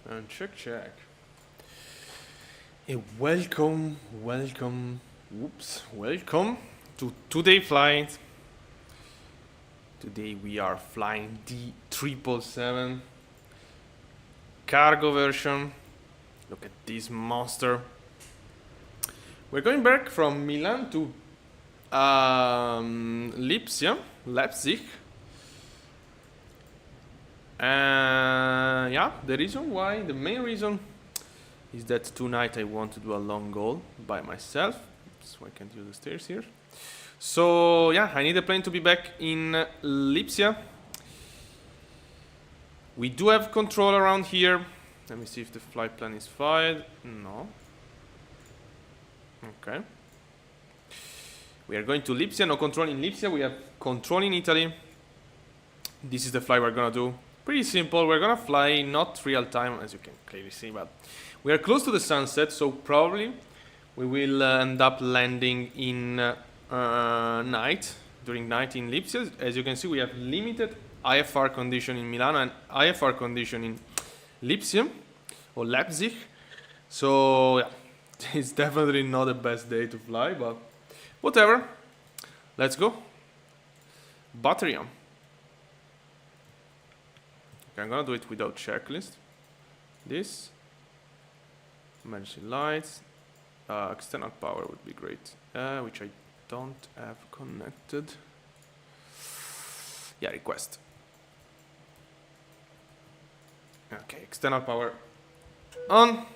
And check. Welcome to today's flight. Today we are flying the 777 cargo version. Look at this monster. We're going back from Milan to Leipzig. The main reason is that tonight I want to do a long haul by myself, so I can't use the stairs here. So yeah, I need a plane to be back in Leipzig. We do have control around here. Let me see if the flight plan is fired. No. Okay. We are going to Leipzig. No control in Leipzig. We have control in Italy. This is the flight we're gonna do. Pretty simple. We're gonna fly not real time, as you can clearly see, but we are close to the sunset, so probably we will end up landing in during night in Leipzig. As you can see, we have limited IFR condition in Milan and IFR condition in Leipzig. So yeah, it's definitely not the best day to fly, but whatever. Let's go. Battery on. Okay, I'm gonna do it without checklist. This. Emergency lights. External power would be great. Which I don't have connected. Yeah, request. Okay, external power on.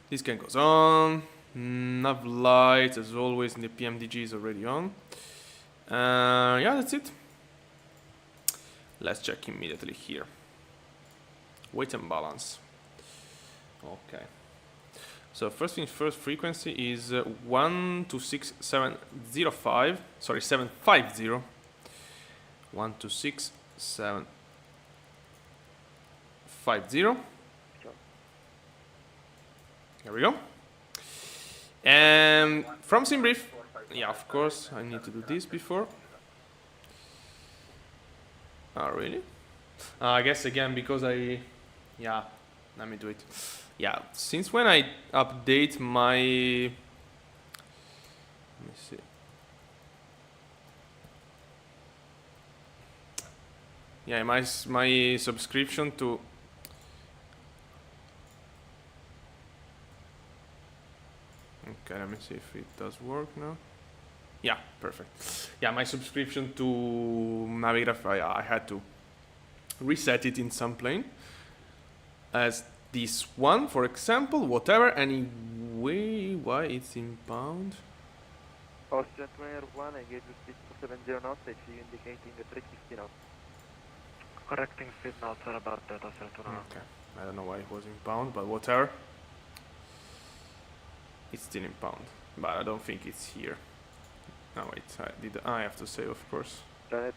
This can goes on. Nav lights, as always, in the PMDG is already on. Yeah, that's it. Let's check immediately here. Weight and balance. Okay. So first thing first, frequency is 126.705. Sorry, 750. 126.750. Here we go. And from SimBrief, yeah, of course, I need to do this before. Oh, really? I guess again because yeah, let me do it. Yeah, since when I update my, let me see. Yeah, my subscription to. Okay, let me see if it does work now. Yeah, perfect. Yeah, my subscription to Navigraph, I had to reset it in some plane. As this one, for example, whatever, anyway, why it's in pound? Austrian 1, I gave you speed 270 knots, I see you indicating 350 knots. Correcting speed knots are about that, Austrian 2. Okay, I don't know why it was in pound, but whatever. It's still in pound, but I don't think it's here. Oh wait, I have to save, of course. Okay.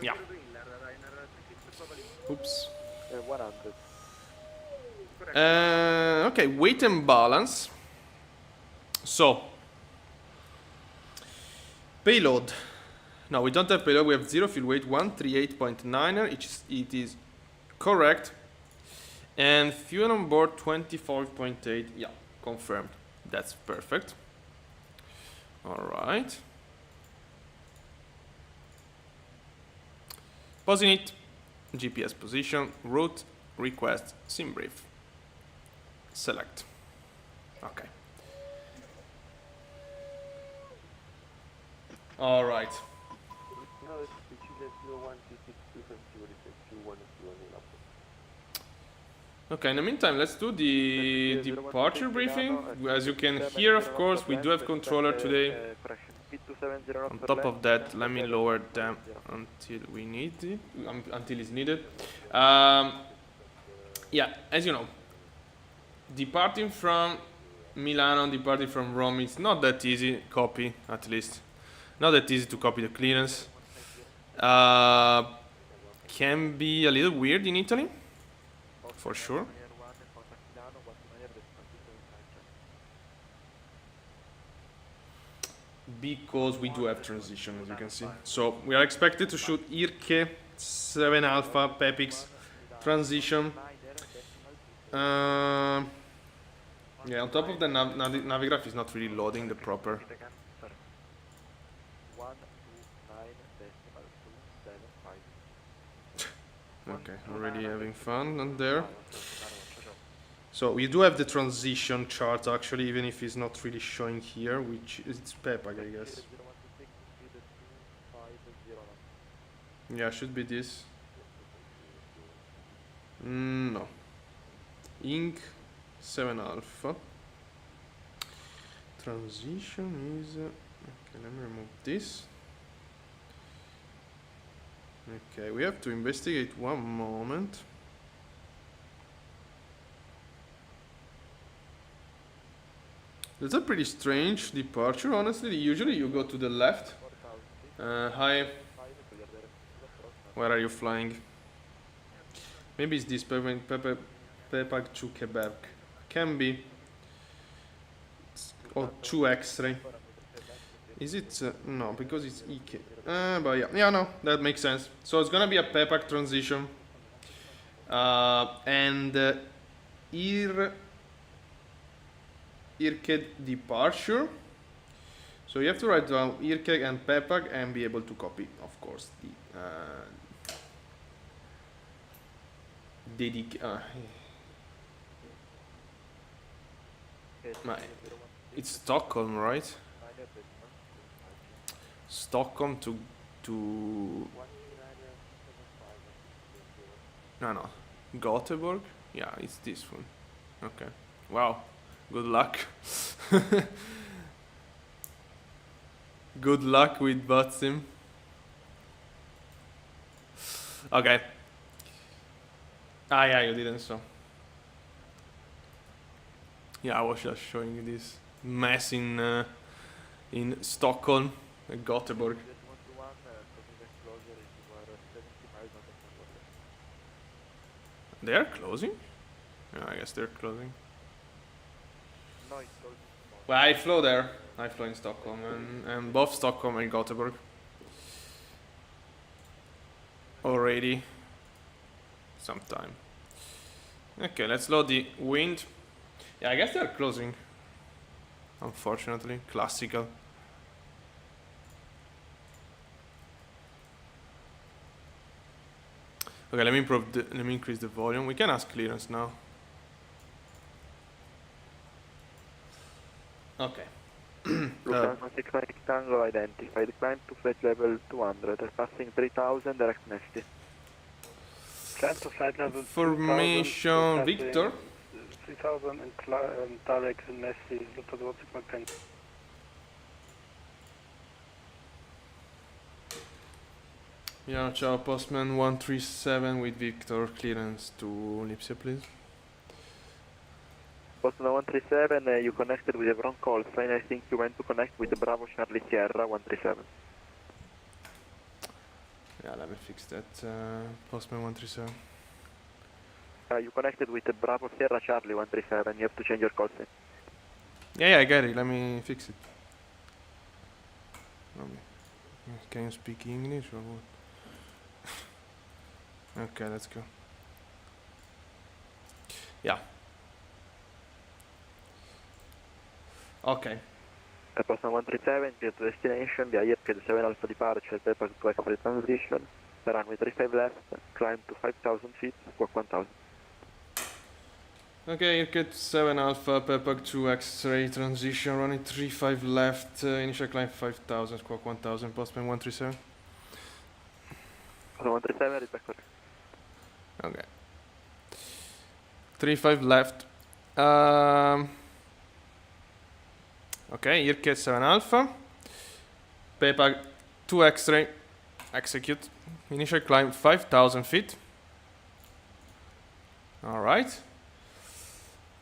Yeah. Oops. 100. Okay, weight and balance. So, payload. No, we don't have payload. We have 0 fuel weight, 138.9. It is correct. And fuel on board 25.8. Yeah, confirmed. That's perfect. All right. Posinit, GPS position, route, request, SimBrief. Select. Okay. All right. Okay, in the meantime, let's do the departure briefing. As you can hear, of course, we do have controller today. On top of that, let me lower them until we need it, until it's needed. Yeah, as you know, departing from Milano, departing from Rome, it's not that easy. Copy, at least, not that easy to copy the clearance. Can be a little weird in Italy, for sure. because we do have transition, as you can see. So we are expected to shoot IRCE 7 Alpha PEPX transition. Yeah, on top of the Navigraph is not really loading the proper. 129.275. Okay, already having fun on there. So we do have the transition chart actually, even if it's not really showing here, which is PEPAG, I guess. Yeah, should be this. No. Inc 7 Alpha. Transition is. Okay, let me remove this. Okay, we have to investigate one moment. That's a pretty strange departure, honestly. Usually you go to the left. Hi. Where are you flying? Maybe it's this Pepag to Quebec. Can be. Or 2 X-ray. Is it? No, because it's EK. But yeah, no, that makes sense. So it's gonna be a Pepag transition. And IRCE departure. So you have to write down IRCE and PEPAG and be able to copy, of course, it's Stockholm, right? Stockholm to no, Gothenburg. Yeah, it's this one. Okay. Wow. Good luck. Good luck with VATSIM. Okay. Ah, yeah, you didn't so. Yeah, I was just showing you this mess in Stockholm, Gothenburg. They are closing? Yeah, I guess they're closing. No, it's closing. Well, I flew there. I flew in Stockholm and both Stockholm and Gothenburg. Already. Sometime. Okay, let's load the wind. Yeah, I guess they're closing. Unfortunately, classical. Okay, let me increase the volume. We can ask clearance now. Okay. Lufthansa 6 Tango identified. Climb to flight level 200. Passing 3000, direct Messi. Climb to flight level Formation Victor. 3000 and direct Messi. Lufthansa 6 Tango. Yeah, ciao, Postman 137 with Victor. Clearance to Leipzig, please. Postman 137, you connected with the wrong call sign. I think you went to connect with the Bravo Charlie Sierra 137. Yeah, let me fix that. Postman 137. You connected with the Bravo Sierra Charlie 137. You have to change your call sign. Yeah, I get it. Let me fix it. Can you speak English or what? Okay, let's go. Yeah. Okay. Postman 137, clear to destination, via IRCE 7 Alpha departure, Pepag to X-ray transition, runway 35 left, climb to 5000 feet, squawk 1000. Okay, IRCE 7 Alpha, Pepag 2 X-ray transition, running 35 left, initial climb 5000, squawk 1000, Postman 137. Postman 137, read back correct. Okay. 35 left. Okay, IRCE 7 Alpha, Pepag 2 X-ray, execute, initial climb 5000 feet. Alright.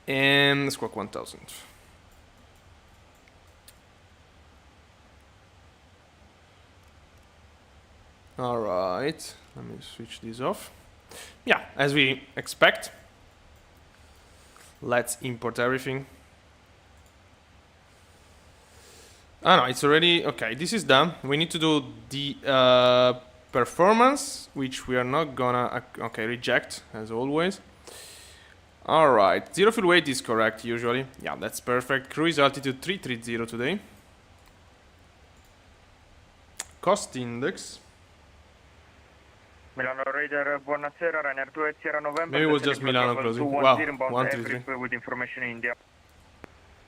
And squawk 1000. Alright, let me switch this off. Yeah, as we expect. Let's import everything. Ah, no, it's already... Okay, this is done. We need to do the performance, which we are not gonna... Okay, reject, as always. Alright, zero fuel weight is correct, usually. Yeah, that's perfect. Cruise altitude 330 today. Cost index. Milano Radar, buonasera, Ryanair 2 Sierra November. Maybe it was just Milano closing. Wow, 133. With information in India.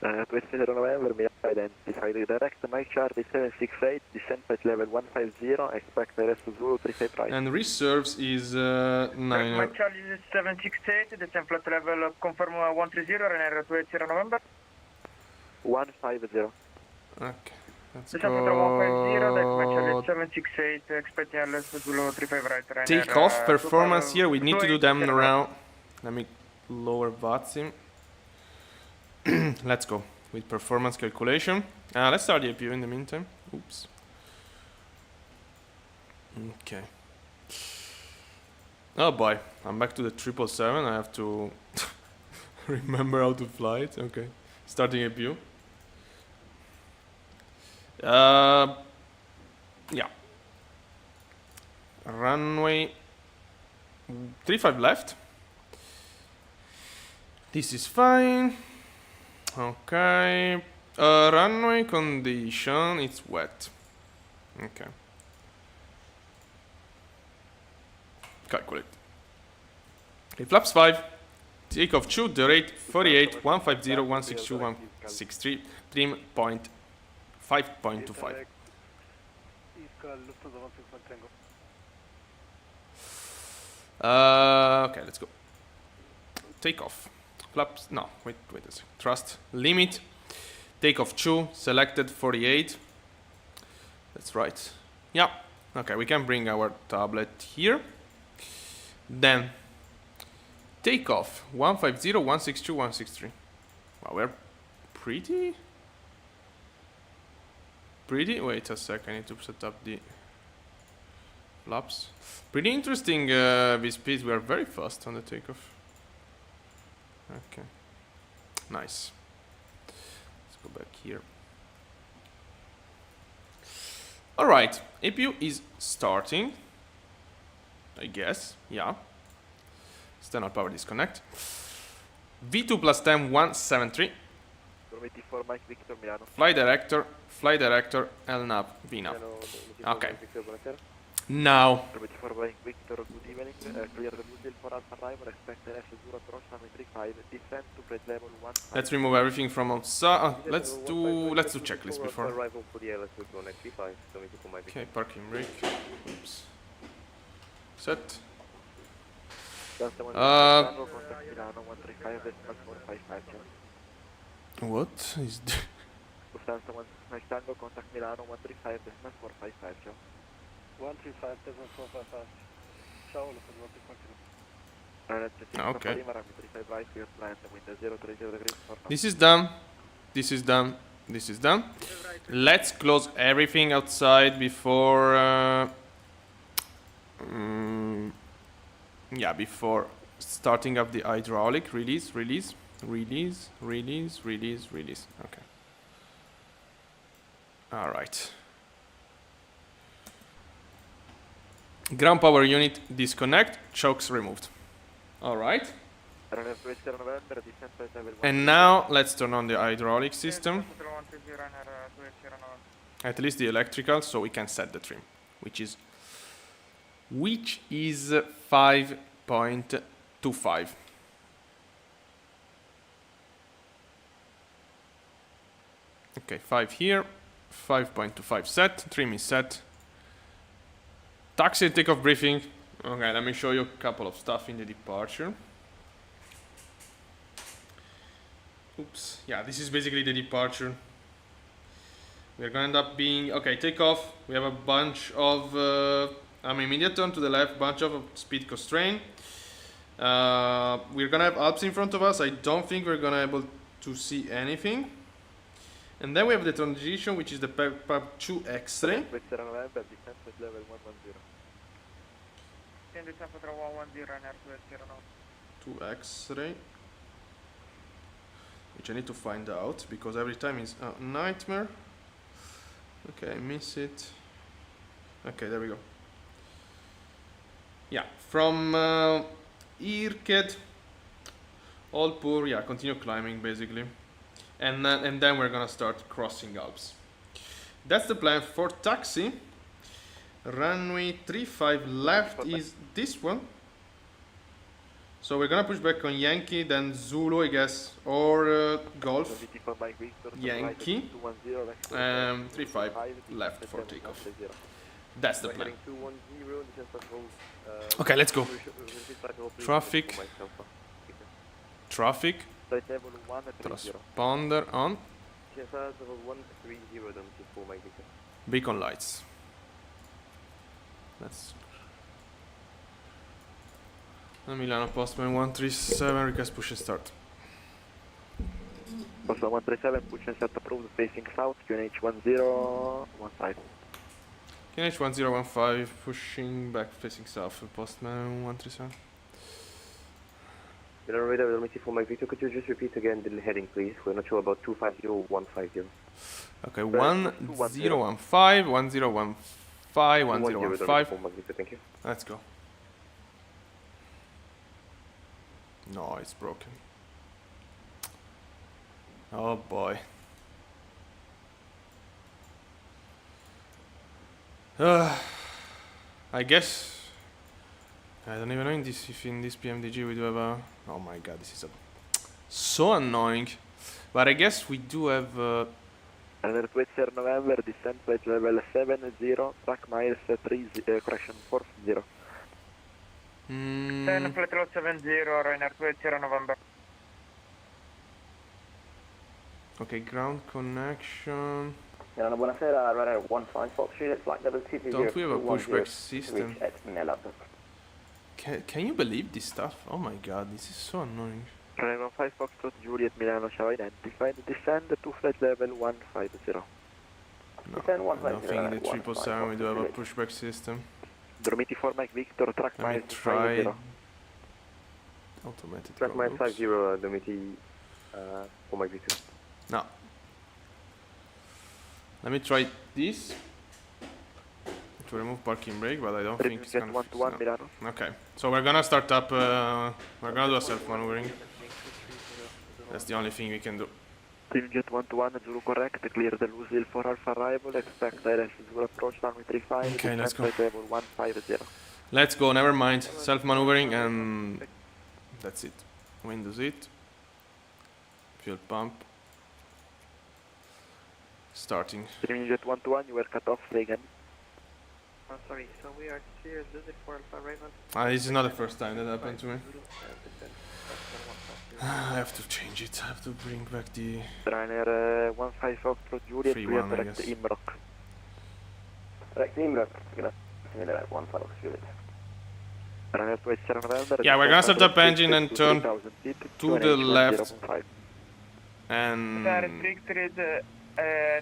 27 November, Milan identified the direct Mike Charlie 768, descent flight level 150, expect the rest of Zulu 35 right. And reserves is 9. Mike Charlie 768, descent flight level confirm 130, Ryanair 2 Sierra November. 150. Okay, let's Descent flight level 150, that's Mike go. Charlie 768, expecting LS Zulu 35 right, Ryanair. Take off performance here. We need to do them 28, around. Let me lower VATSIM. Let's go with performance calculation. Let's start the APU in the meantime. Oops. Okay. Oh boy, I'm back to the 777. I have to remember how to fly it. Okay. Starting APU. Yeah. Runway 35 left. This is fine. Okay. Runway condition, it's wet. Okay. Calculate. Okay, flaps 5. Takeoff 2, the rate 48, 150, 162, 163, trim point 5.25. Okay, let's go. Takeoff. Flaps, no, wait a second. Thrust, limit. Takeoff 2, selected 48. That's right. Yeah. Okay, we can bring our tablet here. Then, takeoff 150, 162, 163. Wow, we're pretty. Wait a sec, I need to set up the flaps. Pretty interesting with speed. We are very fast on the takeoff. Okay, nice. Let's go back here. All right, APU is starting. I guess, yeah. External power disconnect. V2 plus 10, 173. 24 Mike Victor Milano. Fly director, LNAV, VNAV. Okay. Now, 24 Mike Victor, good evening. Clear the blue tail for Alpha arrival, expect the rest of Zulu approach, runway 35, descend to flight level 1. let's remove everything from outside. Let's do checklist before. Arrival for the LS with 195, Okay, parking brake. Oops. Set. What is the Lufthansa 1 Mike Tango, contact Milano 135, decimal 455, ciao. 135, decimal 455. Ciao, Lufthansa 135. Okay. Lima, runway 35 right, clear plant, wind 030 degrees, This is done. This is done. This is done. Let's close everything outside before. Yeah, before starting up the hydraulic. Release. Okay. All right. Ground power unit disconnect. Chokes removed. All right. And now let's turn on the hydraulic system. At least the electrical, so we can set the trim, which is 5.25. Okay, 5 here, 5.25 set, trim is set. Taxi and takeoff briefing. Okay, let me show you a couple of stuff in the departure. Oops, yeah, this is basically the departure. We're gonna end up being, okay, takeoff. We have a bunch of, immediate turn to the left, bunch of speed constraint. We're gonna have Alps in front of us. I don't think we're gonna be able to see anything. And then we have the transition, which is the PAP 2 X-ray. 2 X-ray. Which I need to find out, because every time is a nightmare. Okay, I miss it. Okay, there we go. Yeah, from Irked, all poor. Yeah, continue climbing basically, and then we're gonna start crossing Alps. That's the plan for taxi. Runway 35 left is this one. So we're gonna push back on Yankee, then Zulu, I guess, or Golf. Yankee. 35 left for takeoff. That's the plan. Okay, let's go. Traffic. Traffic. Transponder on. Beacon lights. Let's. Milano Postman 137, request push and start. Postman 137, push and start approved, facing south, QNH 1015. QNH 1015, pushing back, facing south, Postman 137. Milano Radar, Dominic for Mike Victor, could you just repeat again the heading, please? We're not sure about 250-150. Okay, 1015, 1015, 1015. Thank you. Let's go. No, it's broken. Oh boy. I guess I don't even know if in this PMDG we do have a. Oh my god, this is so annoying. But I guess we do have. Under 20 November, descent flight level 70, track miles 30, correction 40. 10 flight level 70, Ryanair 20 November. Okay, ground connection. Milano, buonasera, Ryanair 15 Fox, flight level 220. Don't we have a pushback system? Can you believe this stuff? Oh my god, this is so annoying. Ryanair 15 Foxtrot Juliet Milano shall identified, descend to flight level 150. No, I don't think in the 777 we do have a pushback system. Dormiti for Mike Victor, track Let me miles try 50. automated Track miles routes. 50, Dominic for Mike Victor. No. Let me try this to remove parking brake, but I don't think it's gonna. 1 No. Milano. Okay, so we're gonna start up. We're gonna do a self-maneuvering. That's the only thing we can do. Jet 1 Zulu correct, clear the loose hill for Alpha arrival, expect direct Zulu approach runway 35, Okay, let's go. flight level 150. Let's go. Never mind. Self-maneuvering and that's it. Windows it. Fuel pump. Starting. Jet 1 you were cut off, say again. Sorry, so we are clear, Zulu for Alpha arrival. This is not the first time that happened to me. I have to change it. I have to bring back the. Ryanair 15 Foxtrot Juliet, Free clear one, I direct guess. Imrock. Direct Imrock, Milano 15 Fox, Ryanair 27 November. Yeah, we're gonna start up engine and turn 3000 feet, to the left 105. and Restricted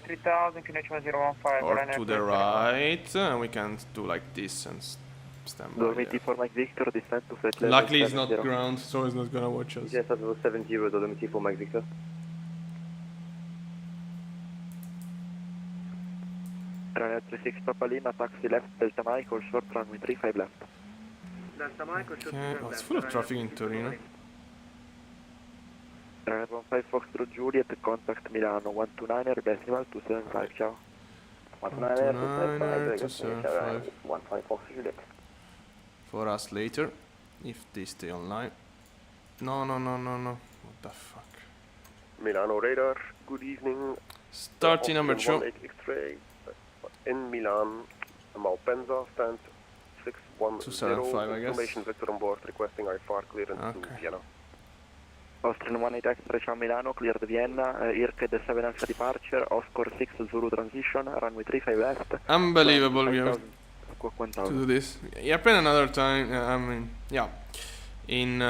3000, QNH 1015. or Ryanair to the 20. right, and we can do like this and stand by Dormiti there. for Mike Victor, descend to flight level Luckily, it's not 70. ground, so it's not gonna watch us. Yes, 70, Dominic for Mike Victor. Ryanair 36 Papa Lima, taxi left, Delta Michael, short runway 35 left. Delta Michael should Okay, oh, it's full of traffic in Torino. Ryanair 15 Foxtrot Juliet, contact Milano 129er, decimal 275, ciao. 275. 15 Fox, Juliet. For us later, if they stay online. No. What the fuck? Milano Radar, good evening. Starting number 2. X-ray in Milan, Malpensa, stand 610. 275, I guess. Information Victor on board, requesting IFR clearance to Okay. Vienna. Austrian 18 Extra, ciao Milano, cleared Vienna, Irked 7 Alpha departure, Oscar 6 Zulu transition, runway 35 left. Unbelievable, we have Squawk to 1000. do this. Happen another time. I mean, yeah, in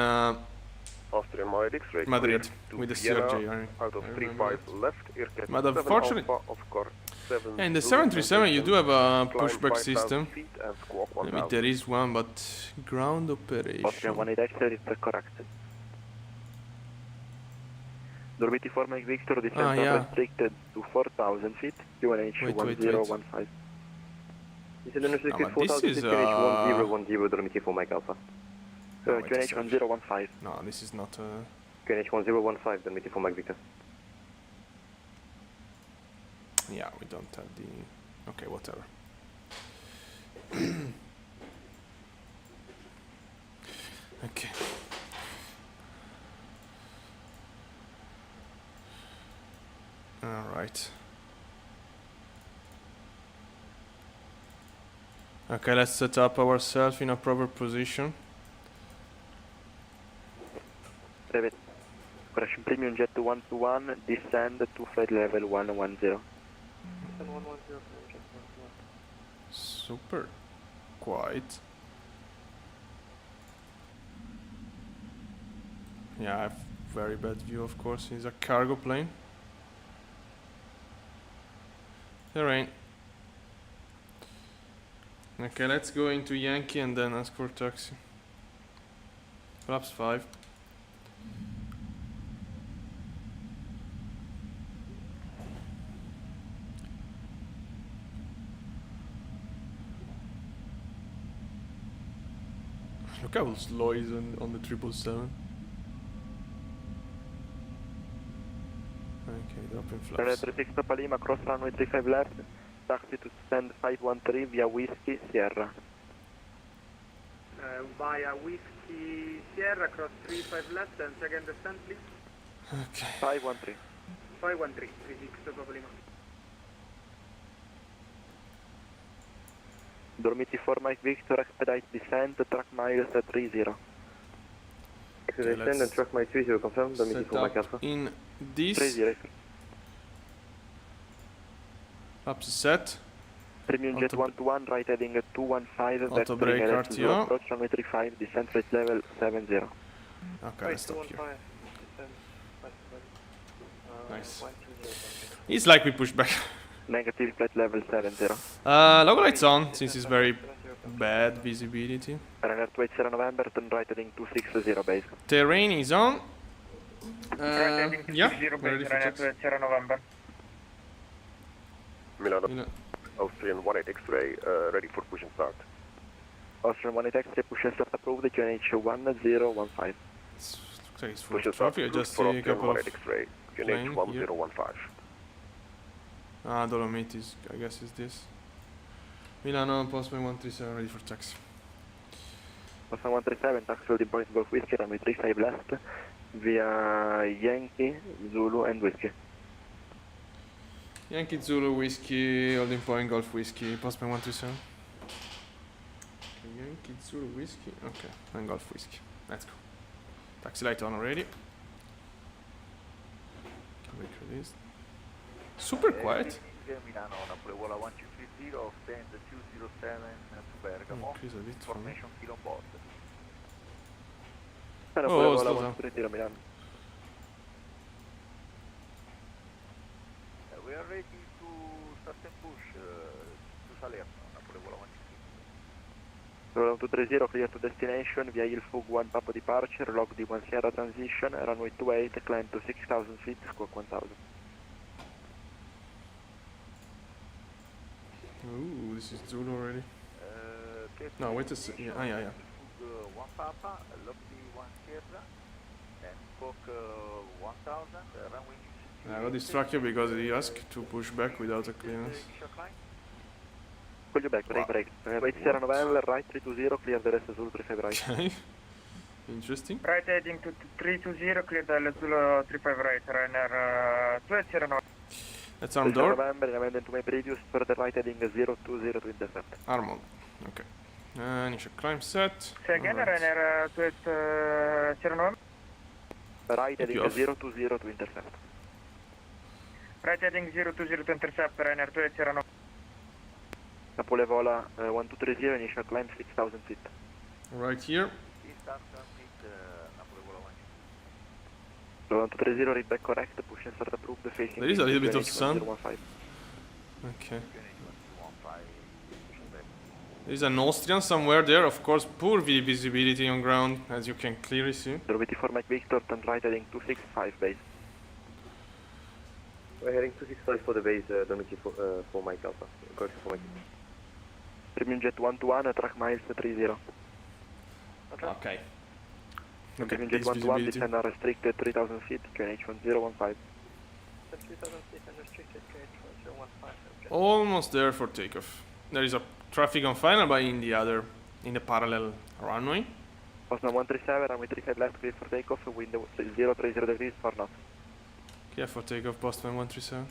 Austrian Mild X-ray Madrid cleared to with the Vienna, CRJ. out of I 35 remember left, Irked But 7 unfortunately- Alpha, of course 7 Yeah, in the Zulu 737 you do have a climb pushback 5,000 system. feet and squawk Maybe 1000. there is one, but ground Austrian operation. 18 Extra is correct. Dormiti 4 Mike Victor, descent Ah, yeah. restricted to 4,000 feet, QNH Wait. 1015. This is unrestricted but this 4,000 is, feet, QNH 1010, Dormiti 4 Mike Alpha. No, wait a QNH sec. 1015. No, this is not. QNH 1015, Dormiti 4 Mike Victor. Yeah, we don't have the. Okay, whatever. Okay. All right. Okay, let's set up ourselves in a proper position. Repeat. Correction premium jet 121, descend to flight level 110. Super. Quite. Yeah, I have very bad view, of course. It's a cargo plane. Terrain. Okay, let's go into Yankee and then ask for taxi. Flaps 5. Look how slow he is on the 777. Okay, dropping flaps. 36 Papa Lima, cross runway 35 left, taxi to stand 513 via Whiskey Sierra. Via Whiskey Sierra, cross 35 left and second descent, please. Okay. 513. 513, 36 Papa Lima. Dormiti 4 Mike Victor, expedite descent, track miles at 30. So they send and truck my 30 confirm, Dormiti Set 4 Mike up Alpha. in this. 30. Flaps set. Premium jet Auto- 121, right heading at 215, Auto brake RTO. approach runway 35, descent rate level 70. Okay, let's stop here. Nice. It's like we push back. Negative flight level 70. Logo lights on, since it's very bad visibility. Runner 280 November, turn right heading 260 base. Terrain is on. Right heading to Yeah, 60 we're ready base, for runner taxi. 280 November. Milan, Austrian 18 X-ray, ready for push and start. Austrian 1 taxi, push and start approved, QNH 1015. Looks like it's full Push of and start trophy. I approved just for see a Austrian couple of. 18 X-ray, plane QNH here. 1015. Dolomite is, I guess, is this. Milano, postman 137, ready for taxi. Postman 137, taxi holding point Golf Whiskey, runway 35 left, via Yankee, Zulu and Whiskey. Yankee Zulu Whiskey, holding point Golf Whiskey, postman 137. Okay, Yankee Zulu Whiskey, okay, and Golf Whiskey. Let's go. Taxi light on already. Can we release? Super quiet. Milano, Napoleola 1230, stand 207 to Bergamo, Increase a bit for me. formation kilo on board. Oh, slow down. 130 Milano. We are ready to start and push to Salerno, Napoleola 123. Roll 230, clear to destination, via Ilfug 1 Papa departure, log D1 Sierra transition, runway 28, climb to 6,000 feet, squawk 1000. Ooh, this is Zulu already. No, wait a second. Yeah, yeah. Ilfug 1 Papa, log D1 Sierra, and squawk 1000, runway I got distracted because he asked to push back without a clearance. initial climb. Pull you back, break. Wait Sierra November, right 320, clear the rest Zulu 35 right. Okay. Interesting. Right heading to 320, clear the Zulu 35 right, runner 280 November. Let's arm Sierra door. November, in amendment to my previous, further right heading 020 to intercept. Arm on. Okay. Initial climb set. Say again, Alright. runner 280 November. Right Take heading you off. 020 to intercept. Right heading 020 to intercept, runner 280 November. Napoleola 1230, initial climb 6,000 feet. Right here. Start transmit Napoleola 123. Roll 1230, read back correct, push and start approved, facing There is a little bit of QNH sun. 1015. Okay. QNH 115, push back. There is an Austrian somewhere there. Of course, poor visibility on ground, as you can clearly see. Dormiti 4 Mike Victor, turn right heading 265 base. We're heading 265 for the base, Dominic 4 Mike Alpha. Correct, 4 Mike. Premium Jet 121, track miles 30. Okay. Look at Premium this Jet 121, visibility. descend unrestricted 3000 feet, QNH 1015. 3000 feet unrestricted, QH 1015. Almost there for takeoff. There is a traffic on final, but in the parallel runway. Postman 137, runway 35 left, clear for takeoff, wind 030 degrees for knots. Clear for takeoff, Postman 137.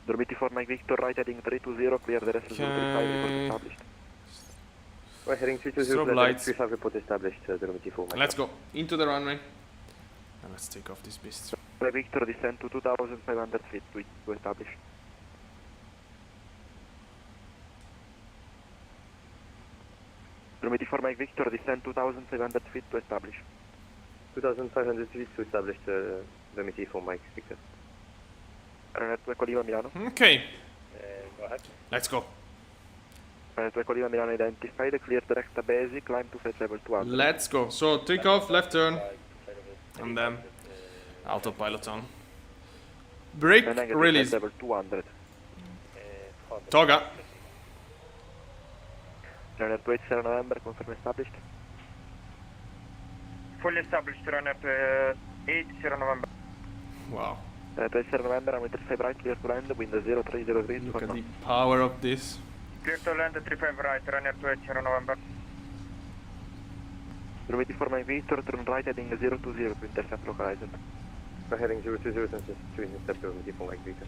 Dormiti for Mike Victor, right heading 320, clear the rest 035, report established. We're heading 320, Strobe flight lights. 35 report established, Dominic 4 Mike. Let's go into the runway. And let's take off this beast. Mike Victor, descend to 2500 feet to establish. Dormiti for Mike Victor, descend 2500 feet to establish. 2500 feet to establish Dominic 4 Mike Victor. Runner 2 Colima Milano. Okay, Go ahead. let's go. Runner 2 Colima Milano identified, clear direct to basic, climb to flight level 200. Let's go. So take off, left turn, and then autopilot on. Brake And negative release. flight level 200. Toga. Runner 280 November, confirm established. Fully established, runner 80 November. Wow. Runner 280 November, runway 35 right, clear to land, wind 030 degrees Look for at knots. the power of this. Clear to land 35 right, runner 280 November. Dormiti for Mike Victor, turn right heading 020 to intercept local horizon. We're heading 020 since it's 2 intercept Dominic 4 Mike Victor.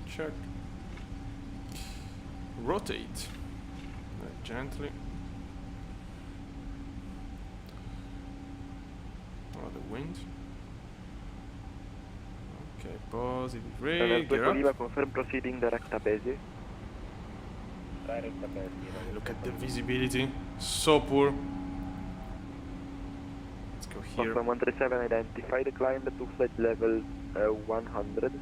Check. Rotate. Gently. Oh, the wind. Okay, positive Runner brake, 2 gear up. Colima, confirm proceeding direct to basic. Look at the visibility. So poor. Let's go here. Postman 137 identified, climb to flight level 100.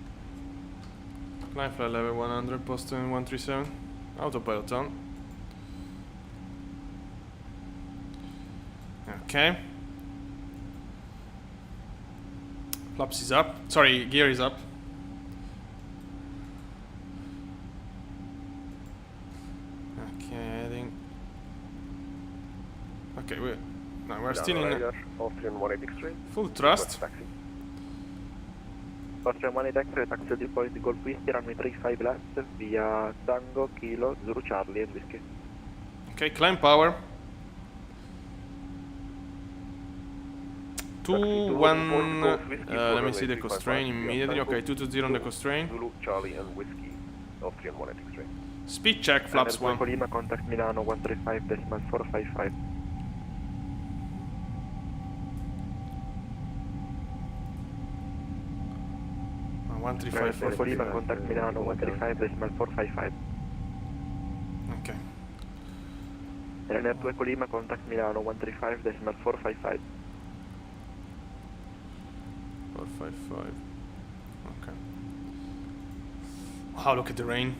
Climb flight level 100, Boston 137. Autopilot on. Okay. Flaps is up. Sorry, gear is up. Okay, heading. Okay, we're still in Austrian 18 X-ray. full thrust. Taxi. Austrian 1 X-ray, taxi at point Golf Whiskey, runway 35 left, via Tango, Kilo, Zulu Charlie and Whiskey. Okay, climb power. 2-1. Let me see the constraint immediately. Okay, 220 on the constraint. Zulu, Charlie and Whiskey. Austrian 18 X-ray. Speed check, flaps 1. Colima, contact Milano 135.455. 135. Colima, contact Milano 135.455. Okay. Runner 2 Colima, contact Milano 135.455. 455. Okay. Wow, look at the rain.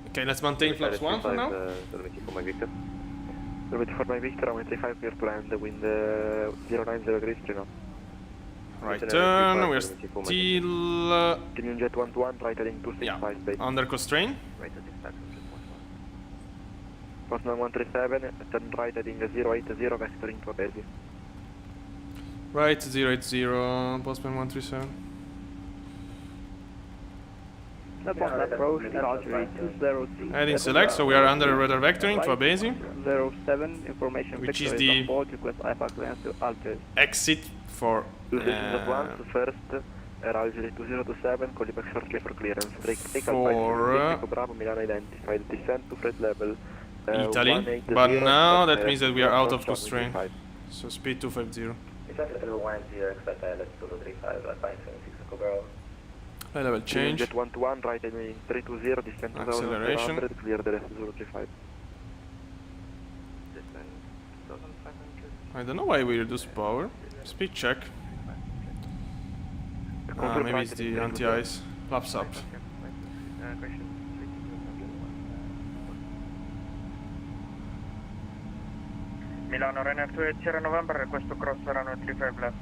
Okay, let's maintain flaps 1 for now. Dominic 4 Mike Victor. Dormiti for Mike Victor, runway 35 clear to land, wind 090 degrees, 3 knots. Right turn, we're still Premium Jet 121, right heading 265 base. under constraint. Right at dispatch. Postman 137, turn right heading 080, vectoring to base. Right, 080, Postman 137. Approach, Calgary 202. Heading select, so we are under radar vectoring to a base, 07, information which vector is the on board, request IFA clearance to alter. exit for 201, first, Algeria 2027, Colima short for clearance. Take for Bravo, Milano identified, descent to flight level Italy, 180, but now that and, means that we are out of approach constraint. 135. So speed 250. High level change. Jet 121, right heading 320, descent to Acceleration. 1,500, clear the rest 035. I don't know why we reduce power. Speed check. Maybe it's the anti-ice. Flaps up. Milano, Ryanair 2 Sierra November, request to cross runway 35 left.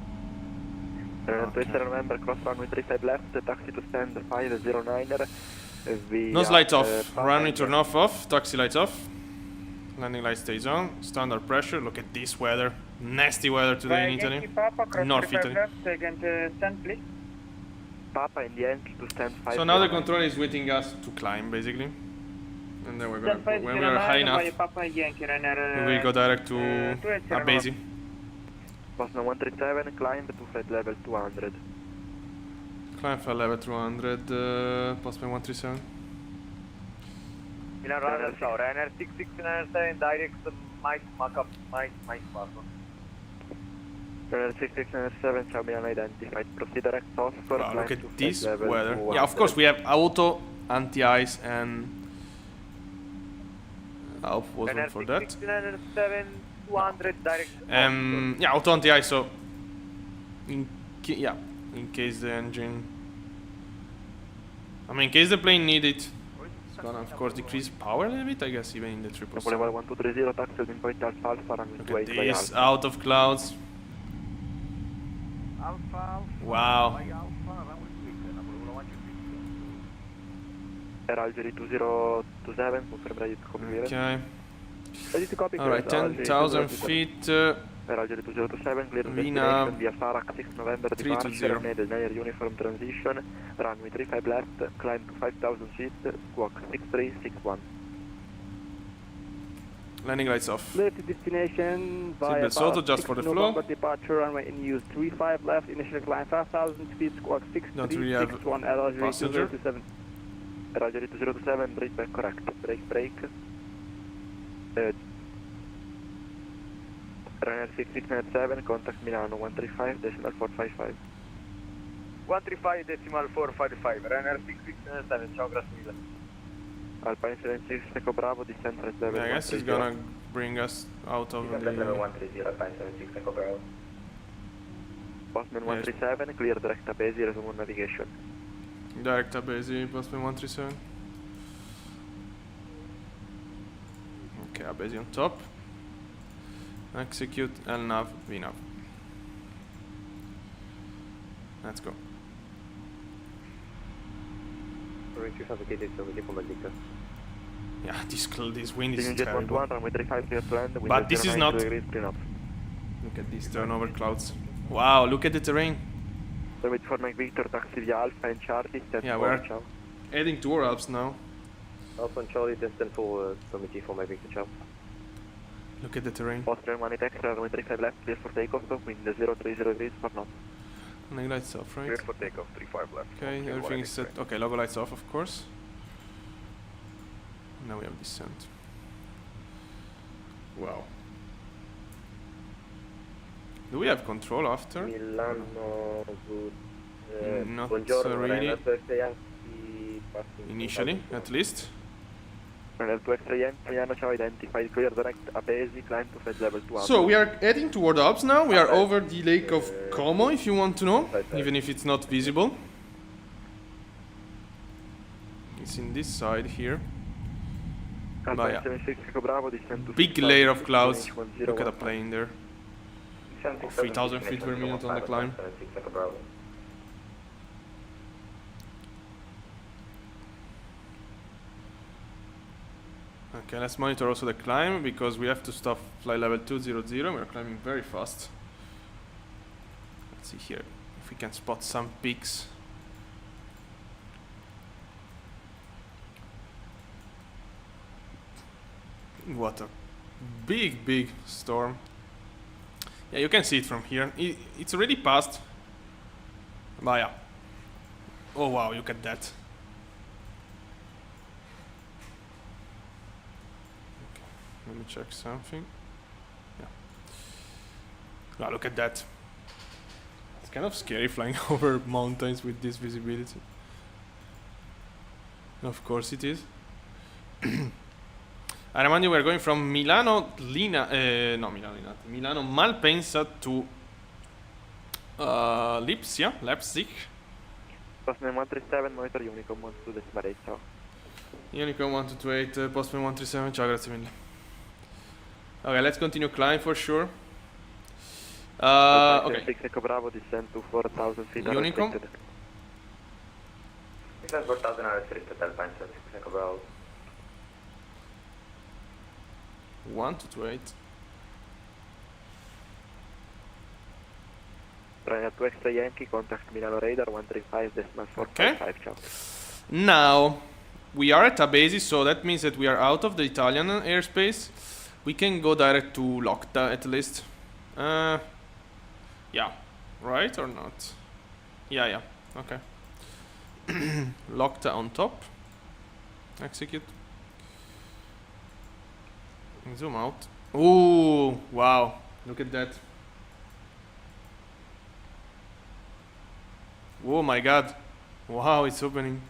Ryanair 2 Sierra November, cross runway 35 left, taxi to stand 509er. Nose lights off, runway turn off, taxi lights off. Landing light stays on, standard pressure. Look at this weather, nasty weather today in Italy. Papa, cross North 35 Italy. left, against stand please. Papa in the end to stand 5. So now the control is waiting us to climb basically. And then we're gonna, Stand when we are high enough, Papa Yankee, Ryanair, we will go direct to Abesi. Postman 137, climb to flight level 200. Climb flight level 200, postman 137. Milan Runner, ciao, Ryanair 6697, direct Mike Markup, Mike Markup. Ryanair 6697, ciao Milan identified. Proceed direct off for Wow, climb look to at flight this level weather. 200. Yeah, of course we have auto, anti-ice, and I hope wasn't Ryanair for that. 6697, 200, direct Yeah, auto anti-ice. So, in case the engine, I mean, in case the plane need it, it's gonna of course decrease power a little bit. I guess even in the triple. Level 1230, taxi in point Alpha Alpha, runway Look 28 at by this, Alpha. out of clouds. Alpha, Wow. by Alpha, runway 6, number 126. Air Algeria 2027, confirm ready to copy. Okay. Ready to copy. Alright, 10,000 feet. Air Algeria 2027, clear Vina destination via Farak 6 November 320. departure, made an air uniform transition, runway 35 left, climb to 5,000 feet, squawk 6361. Landing lights off. Clear to destination via Seatbelts auto, just for the flow. November departure, runway in use 35 left, initial climb 5,000 feet, squawk Don't really have 6361, LRJ passenger. 2027. Air Algeria 2027, brake back correct, brake. Ryanair 6697, contact Milano 135.455. 135.455, Ryanair 6697, ciao, grazie mille. Alpine 76 Echo Bravo, descent right level Yeah, I guess it's 130. gonna bring us out of the. 130, Alpine 76 Echo Bravo. Postman 137, clear direct Abesi, resume on navigation. Direct Abesi, postman 137. Okay, Abesi on top. Execute LNAV, VNAV. Let's go. Yeah, this wind is Jet 1 to 1, terrible. runway 35 clear to land, wind But this is 09 not- degrees, clean up. Look at these turnover clouds. Wow, look at the terrain. So wait for Mike Victor, taxi via Alpha and Charlie, stand Yeah, for, we're- ciao. Heading toward Alps now. Alpha and Charlie, descent for committee for my Victor Chow. Look at the terrain. Postman 1 extra, runway 35 left, clear for takeoff, wind 030 degrees for north. Landing lights off, Clear right? for takeoff, 35 left. Okay, everything is set. Okay, logo lights off, of course. Now we have descent. Wow. Do we have control after? Milano, good. Not Buongiorno, really. Ryanair 2 extra Yankee, passing Initially, 2000. at least. Ryanair 2 extra Yankee, Milano, ciao, identified, clear direct Abesi, climb to flight level 200. So we are heading toward Alps now. We are over the lake of Como, if you want to know, even if it's not visible. It's in this side here. Alpine yeah. 76 Echo Bravo, descent to Big 6,000 layer of feet, clouds. destination Look at the 1015. plane there. 76 3,000 feet per minute on the climb. 76 Echo Bravo. Okay, let's monitor also the climb because we have to stop flight level 200. We're climbing very fast. Let's see here if we can spot some peaks. What a big storm. Yeah, you can see it from here. It's already passed. But yeah. Oh wow, look at that. Let me check something. Yeah. Wow, look at that. It's kind of scary flying over mountains with this visibility. Of course it is. I remind you we're going from Milano Malpensa to Leipzig. Postman 137, monitor Unicom 1228, ciao. Unicom 1228, Postman 137, ciao, grazie mille. Okay, let's continue climb for sure. Okay. 6 Echo Bravo, descend to 4,000 feet. Unicom. unrestricted. Descend 4,000 are restricted, Alpine 76 Bravo. 1228. Ryanair 2 Extra Yankee, contact Milano Radar 135.455, Okay. ciao. Now we are at a basis, so that means that we are out of the Italian airspace. We can go direct to Locta at least. Yeah, right or not? Yeah, okay. Locta on top. Execute. Zoom out. Ooh, wow, look at that. Oh my god. Wow, it's opening.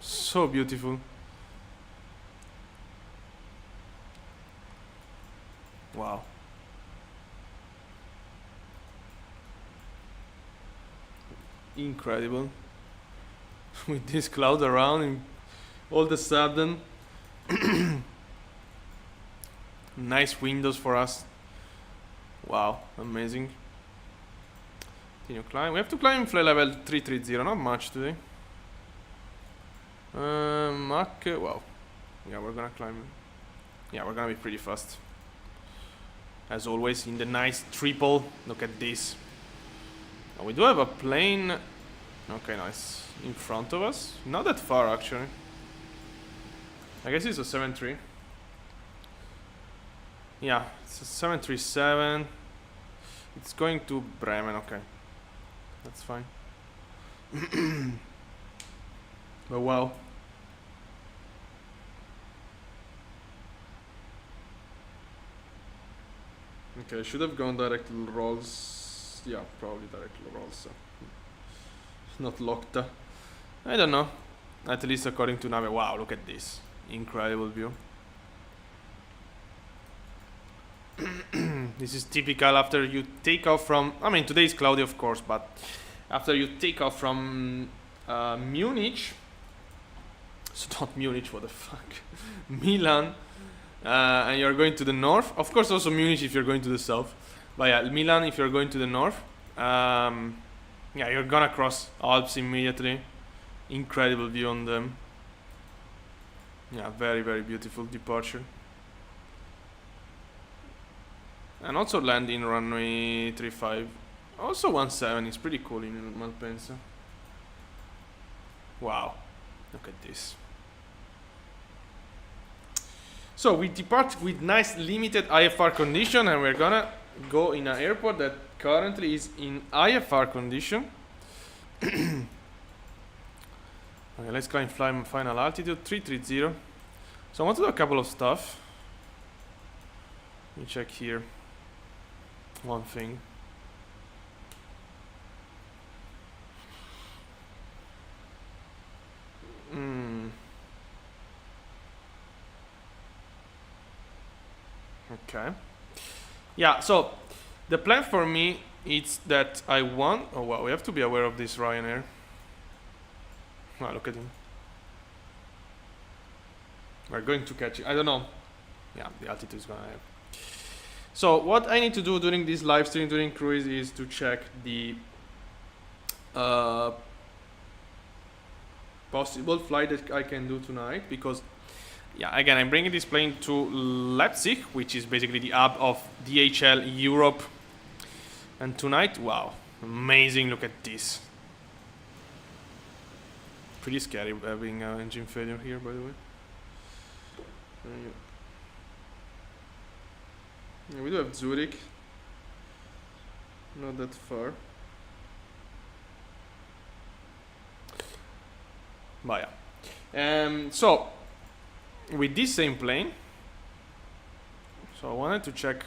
So beautiful. Wow. Incredible. With this cloud around and all of a sudden nice windows for us. Wow, amazing. Continue climb. We have to climb flight level 330, not much today. Mach, wow. Yeah, we're gonna climb. Yeah, we're gonna be pretty fast. As always, in the nice triple. Look at this. Oh, we do have a plane. Okay, nice. In front of us. Not that far, actually. I guess it's a 7-3. Yeah, it's a 737. It's going to Bremen, okay. That's fine. But wow. Okay, I should have gone direct to Rolls. Yeah, probably direct to Rolls. So. Not Locta. I don't know. At least according to Nave. Wow, look at this. Incredible view. This is typical after you take off from... I mean, today is cloudy, of course, but after you take off from Munich... So not Munich, what the fuck? Milan. And you're going to the north. Of course, also Munich if you're going to the south. But yeah, Milan if you're going to the north. Yeah, you're gonna cross Alps immediately. Incredible view on them. Yeah, very, very beautiful departure. And also land in runway 35. Also 17 is pretty cool in Malpensa. Wow, look at this. So we depart with nice limited IFR condition, and we're gonna go in an airport that currently is in IFR condition. Okay, let's climb final altitude 330. So I want to do a couple of stuff. Let me check here. One thing. Okay. Yeah, so the plan for me is that I want... Oh wow, we have to be aware of this Ryanair. Wow, look at him. We're going to catch it. I don't know. Yeah, the altitude is gonna have. So what I need to do during this live stream, during cruise, is to check the possible flight that I can do tonight, because yeah, again, I'm bringing this plane to Leipzig, which is basically the hub of DHL Europe. And tonight, wow, amazing, look at this. Pretty scary having engine failure here, by the way. Yeah, we do have Zurich, not that far. But yeah. So with this same plane, so I wanted to check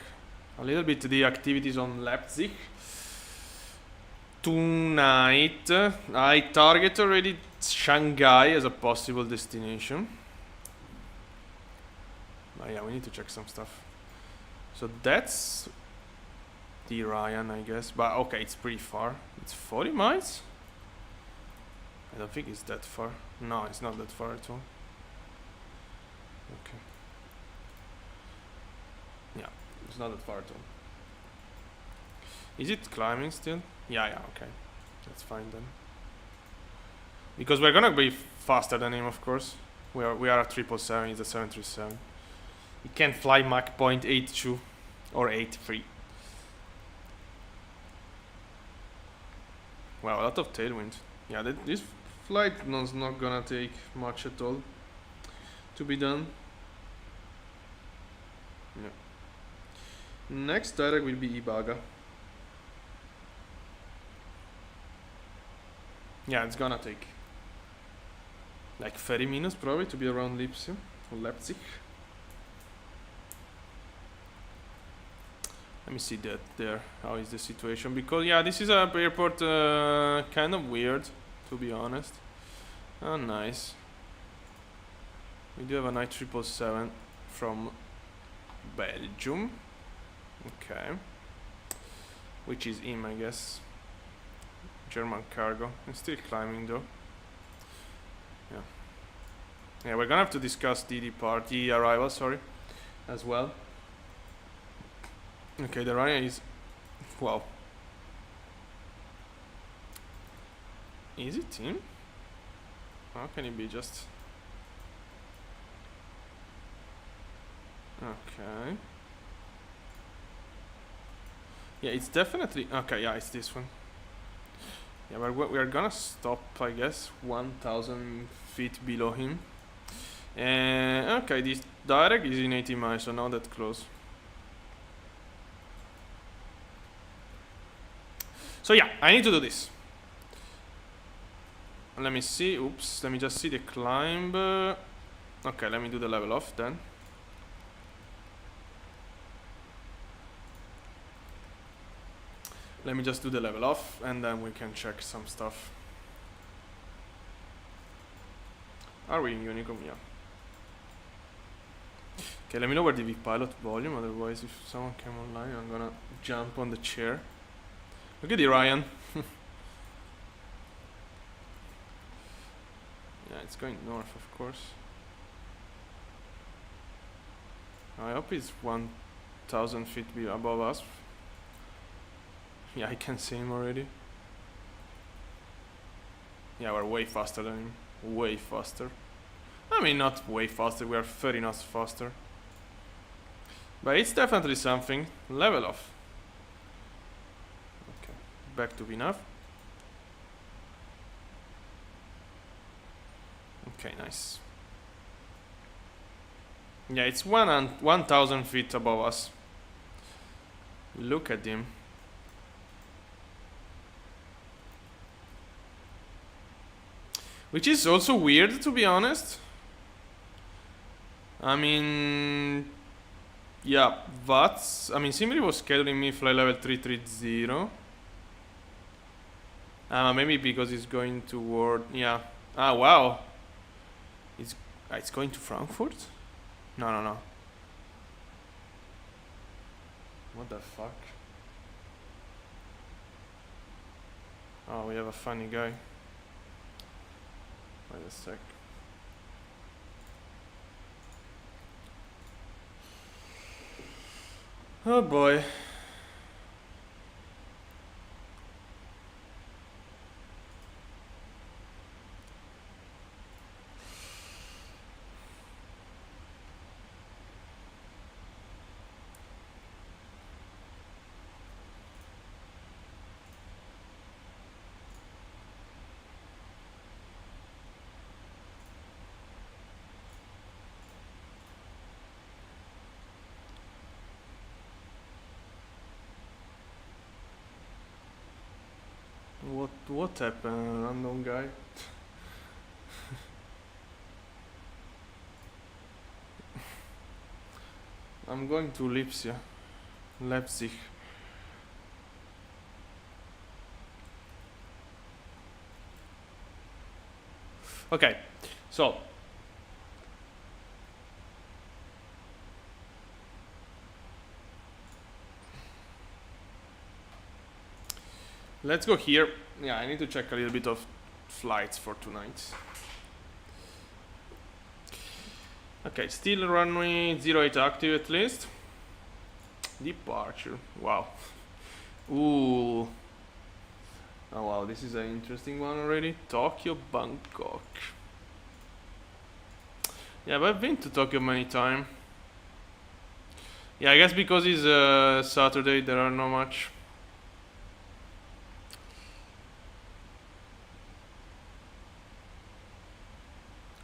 a little bit the activities on Leipzig. Tonight, I target already Shanghai as a possible destination. But yeah, we need to check some stuff. So that's the Ryan, I guess. But okay, it's pretty far. It's 40 miles? I don't think it's that far. No, it's not that far at all. Okay. Yeah, it's not that far at all. Is it climbing still? Yeah, okay. That's fine then. Because we're gonna be faster than him, of course. We are at 777, he's a 737. He can fly Mach 0.82 or 83. Wow, a lot of tailwind. Yeah, this flight is not gonna take much at all to be done. Yeah. Next direct will be Ibaga. Yeah, it's gonna take like 30 minutes probably to be around Leipzig or Leipzig. Let me see that there. How is the situation? Because yeah, this is a airport kind of weird, to be honest. Oh, nice. We do have a 777 from Belgium. Okay. Which is him, I guess. German cargo. I'm still climbing though. Yeah. Yeah, we're gonna have to discuss the arrival, sorry, as well. Okay, the Ryan is... Wow. Is it him? How can it be just... Okay. Yeah, it's definitely... Okay, yeah, it's this one. Yeah, we're gonna stop, I guess, 1,000 feet below him. Okay, this direct is in 80 miles, so not that close. So yeah, I need to do this. Let me see. Oops. Let me just see the climb. Okay, let me do the level off then. Let me just do the level off and then we can check some stuff. Are we in Unicom? Yeah. Okay, let me lower the pilot volume, otherwise if someone came online I'm gonna jump on the chair. Look at the Ryan. Yeah, it's going north, of course. I hope it's 1,000 feet above us. Yeah, I can see him already. Yeah, we're way faster than him. Way faster. I mean, not way faster, we are 30 knots faster. But it's definitely something. Level off. Okay, back to VNAV. Okay, nice. Yeah, it's 1,000 feet above us. Look at him. Which is also weird, to be honest. I mean... Yeah, VATS... I mean, Simri was scheduling me fly level 330. Maybe because it's going toward... Yeah. Ah, wow. It's going to Frankfurt? No. What the fuck? Oh, we have a funny guy. Wait a sec. Oh boy. What happened, unknown guy? I'm going to Leipzig. Okay, so let's go here. Yeah, I need to check a little bit of flights for tonight. Okay, still runway 08 active at least. Departure. Wow. Ooh. Oh wow, this is an interesting one already. Tokyo, Bangkok. Yeah, but I've been to Tokyo many times. Yeah, I guess because it's Saturday, there are not much.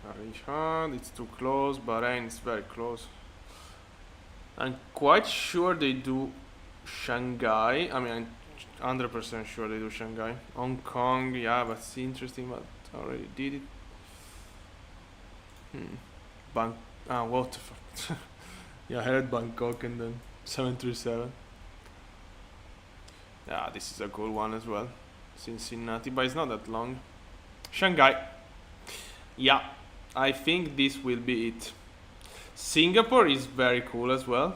Riyadh, it's too close. Bahrain is very close. I'm quite sure they do Shanghai. I mean, I'm 100% sure they do Shanghai. Hong Kong, yeah, but it's interesting, but I already did it. What the fuck? Yeah, I had Bangkok and then 737. Yeah, this is a cool one as well. Cincinnati, but it's not that long. Shanghai. Yeah, I think this will be it. Singapore is very cool as well.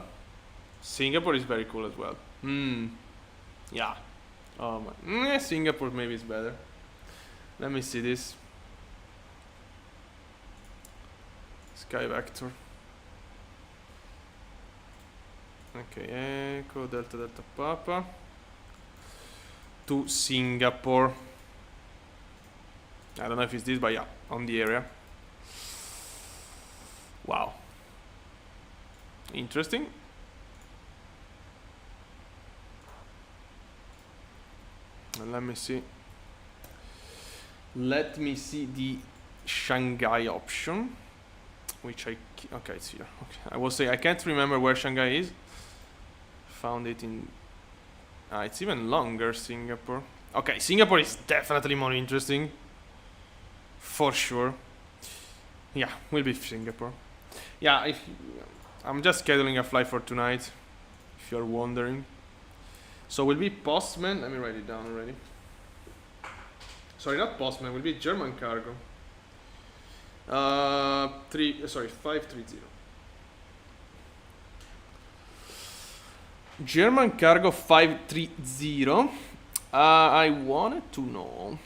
Yeah. Oh my. Singapore maybe is better. Let me see this. Sky Vector. Okay, Echo Delta Delta Papa to Singapore. I don't know if it's this, but yeah, on the area. Wow. Interesting. And let me see. Let me see the Shanghai option, which okay, it's here. Okay, I will say I can't remember where Shanghai is. Found it in. It's even longer, Singapore. Okay, Singapore is definitely more interesting. For sure. Yeah, will be Singapore. Yeah, I'm just scheduling a flight for tonight, if you're wondering. So will be Postman. Let me write it down already. Sorry, not Postman. Will be German cargo. 530. German cargo 530. I wanted to know.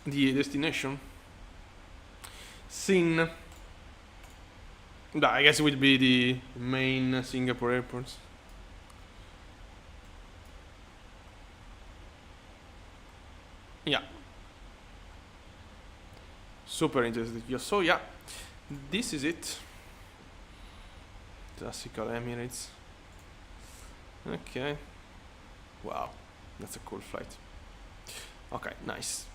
The destination. Sin. I guess it will be the main Singapore airports. Yeah. Super interested. So yeah, this is it. Classical Emirates. Okay. Wow, that's a cool flight. Okay, nice.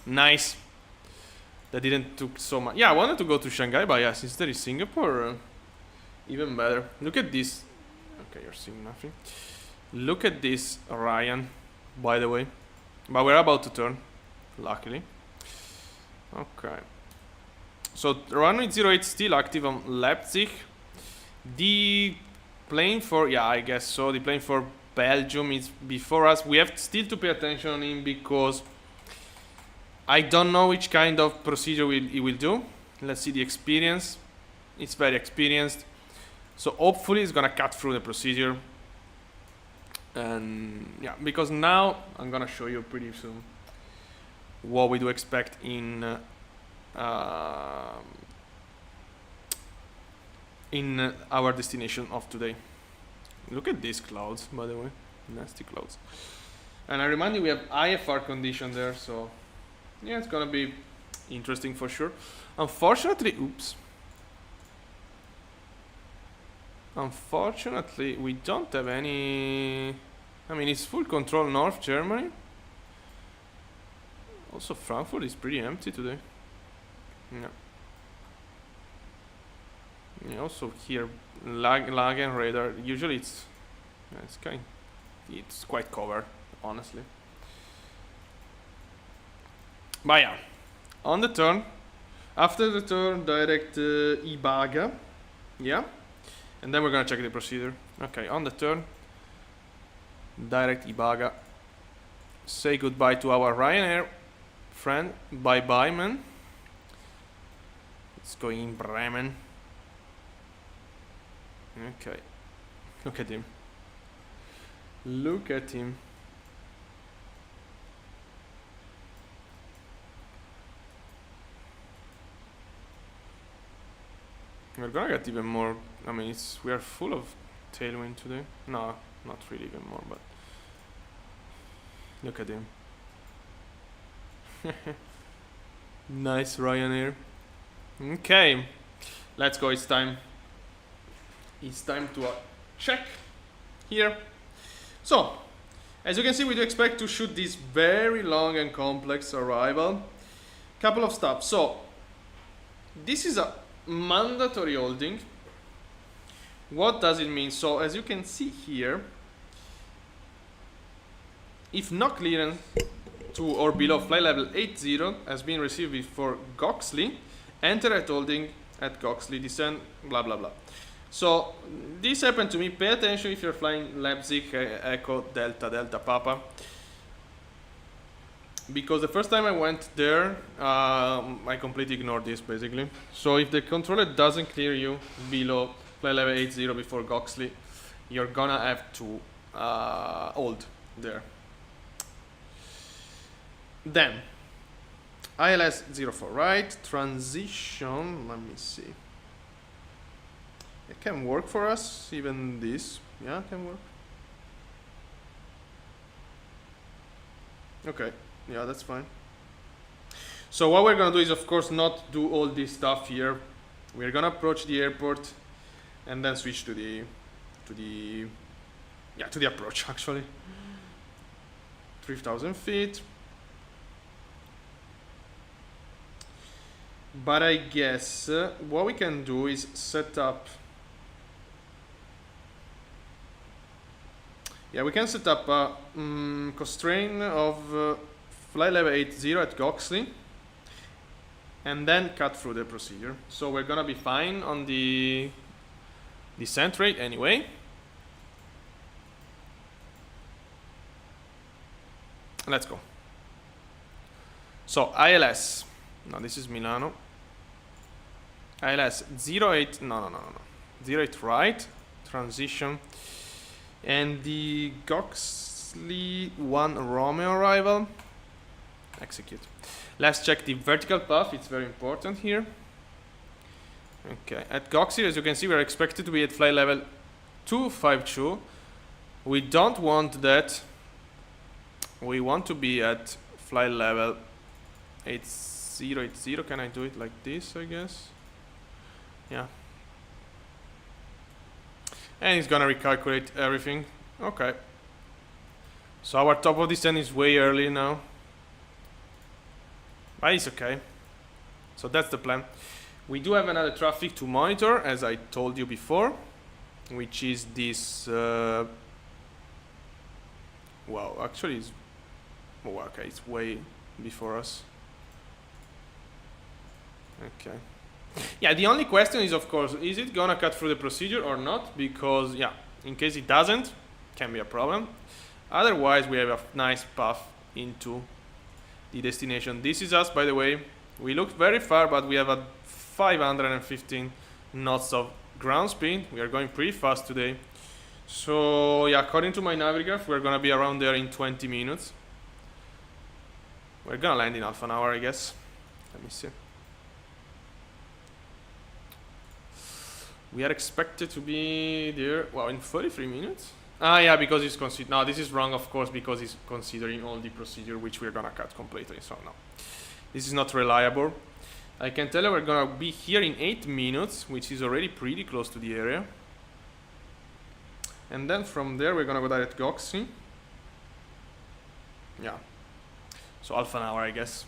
Nice. That didn't took so much. Yeah, I wanted to go to Shanghai, but yeah, since there is Singapore, even better. Look at this. Okay, you're seeing nothing. Look at this, Ryan, by the way. But we're about to turn, luckily. Okay. So runway 08 still active on Leipzig. The plane for, yeah, I guess so. The plane for Belgium is before us. We have still to pay attention on him because I don't know which kind of procedure he will do. Let's see the experience. It's very experienced. So hopefully it's gonna cut through the procedure. And yeah, because now I'm gonna show you pretty soon what we do expect in our destination of today. Look at these clouds, by the way, nasty clouds. And I remind you, we have IFR condition there, so yeah, it's gonna be interesting for sure. Unfortunately, we don't have any. I mean, it's full control North Germany. Also, Frankfurt is pretty empty today. Yeah. Yeah, also here, lag and radar. Usually it's quite covered, honestly. But yeah, on the turn, after the turn, direct Ibaga. Yeah, and then we're gonna check the procedure. Okay, on the turn, direct Ibaga. Say goodbye to our Ryanair friend. Bye bye, man. It's going in Bremen. Okay, look at him. Look at him. We're gonna get even more. I mean, we are full of tailwind today. No, not really even more, but look at him. Nice Ryanair. Okay, let's go. It's time. It's time to check here. So, as you can see, we do expect to shoot this very long and complex arrival. Couple of stops. So, this is a mandatory holding. What does it mean? So, as you can see here, if no clearance to or below flight level 80 has been received before Goxley, enter at holding at Goxley, descend, blah blah blah. So this happened to me. Pay attention if you're flying Leipzig, Echo, Delta, Delta, Papa. Because the first time I went there, I completely ignored this basically. So if the controller doesn't clear you below flight level 80 before Goxley, you're gonna have to hold there. Then ILS 04 right, transition, let me see. It can work for us, even this, yeah, it can work. Okay, yeah, that's fine. So what we're gonna do is, of course, not do all this stuff here. We're gonna approach the airport and then switch to the approach actually. 3,000 feet. But I guess what we can do is set up. Yeah, we can set up a constraint of flight level 80 at Goxley and then cut through the procedure. So we're gonna be fine on the descent rate anyway. Let's go. So ILS, no, this is Milano. ILS 08, no, 08 right, transition. And the Goxley 1 Romeo arrival, execute. Let's check the vertical path, it's very important here. Okay, at Goxley, as you can see, we're expected to be at flight level 252. We don't want that. We want to be at flight level 8080. Can I do it like this, I guess? Yeah. And it's gonna recalculate everything. Okay. So our top of descent is way early now. But it's okay. So that's the plan. We do have another traffic to monitor, as I told you before, which is this. Wow, actually, it's. Oh, okay, it's way before us. Okay. Yeah, the only question is, of course, is it gonna cut through the procedure or not? Because, yeah, in case it doesn't, can be a problem. Otherwise, we have a nice path into the destination. This is us, by the way. We looked very far, but we have a 515 knots of ground speed. We are going pretty fast today. So, yeah, according to my Navigraph, we're gonna be around there in 20 minutes. We're gonna land in half an hour, I guess. Let me see. We are expected to be there, well, in 33 minutes. Ah, yeah, because it's considered. No, this is wrong, of course, because it's considering all the procedure, which we're gonna cut completely. So no, this is not reliable. I can tell you we're gonna be here in 8 minutes, which is already pretty close to the area. And then from there, we're gonna go direct Goxley. Yeah. So half an hour, I guess.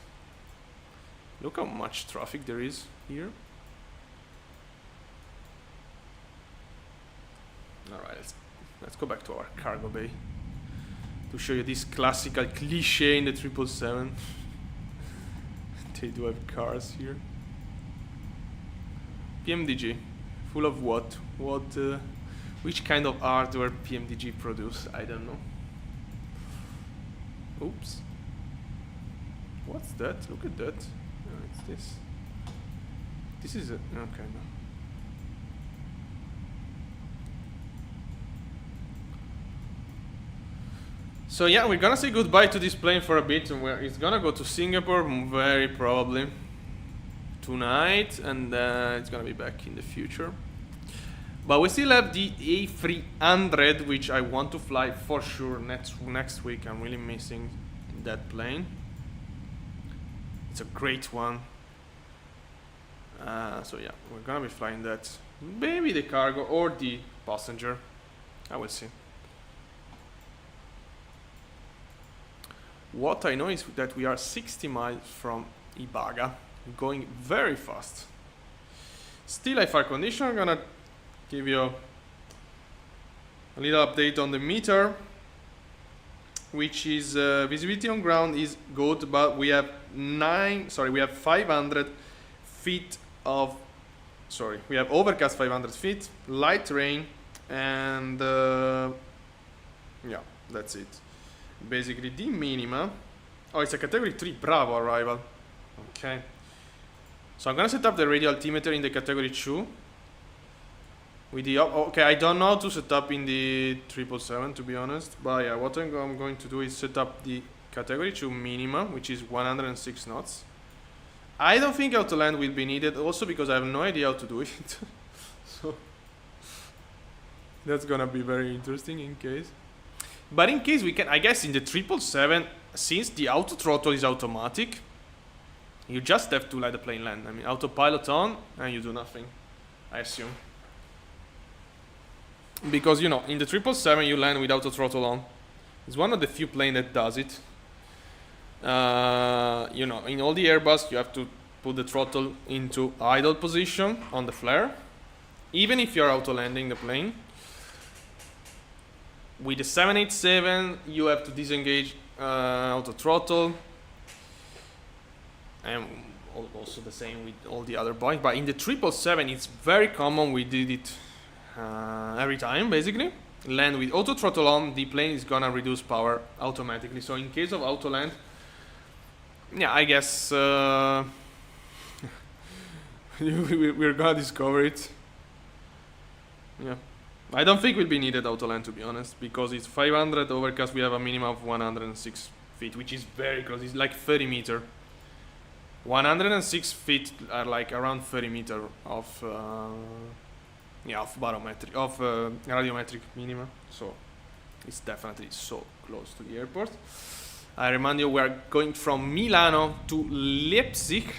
Look how much traffic there is here. Alright, let's go back to our cargo bay to show you this classical cliche in the 777. They do have cars here. PMDG, full of what? Which kind of hardware PMDG produce? I don't know. Oops. What's that? Look at that. Oh, it's this. This is it. Okay, no. So yeah, we're gonna say goodbye to this plane for a bit, and it's gonna go to Singapore, very probably, tonight, and it's gonna be back in the future. But we still have the A300, which I want to fly for sure next week. I'm really missing that plane. It's a great one. So yeah, we're gonna be flying that. Maybe the cargo or the passenger. I will see. What I know is that we are 60 miles from Ibaga, going very fast. Still IFR condition. I'm gonna give you a little update on the meter, which is visibility on ground is good, but we have 500 feet of, we have overcast 500 feet, light rain, and yeah, that's it. Basically the minima. Oh, it's a category 3 Bravo arrival. Okay, so I'm gonna set up the radio altimeter in the category 2 with the okay, I don't know how to set up in the 777, to be honest, but yeah, what I'm going to do is set up the category 2 minima, which is 106 knots. I don't think auto land will be needed, also because I have no idea how to do it. So that's gonna be very interesting in case. But in case we can, I guess in the 777, since the auto throttle is automatic, you just have to let the plane land. I mean, autopilot on and you do nothing, I assume. Because, you know, in the 777 you land with auto throttle on. It's one of the few planes that does it. You know, in all the Airbus you have to put the throttle into idle position on the flare, even if you're auto landing the plane. With the 787 you have to disengage auto throttle, and also the same with all the other Boeing. But in the 777 it's very common, we did it every time basically. Land with auto throttle on, the plane is gonna reduce power automatically. So in case of auto land, yeah, I guess we're gonna discover it. Yeah, I don't think will be needed auto land, to be honest, because it's 500 overcast. We have a minimum of 106 feet, which is very close. It's like 30 meter. 106 feet are like around 30 meter of barometric, of radiometric minima. So it's definitely so close to the airport. I remind you, we are going from Milano to Leipzig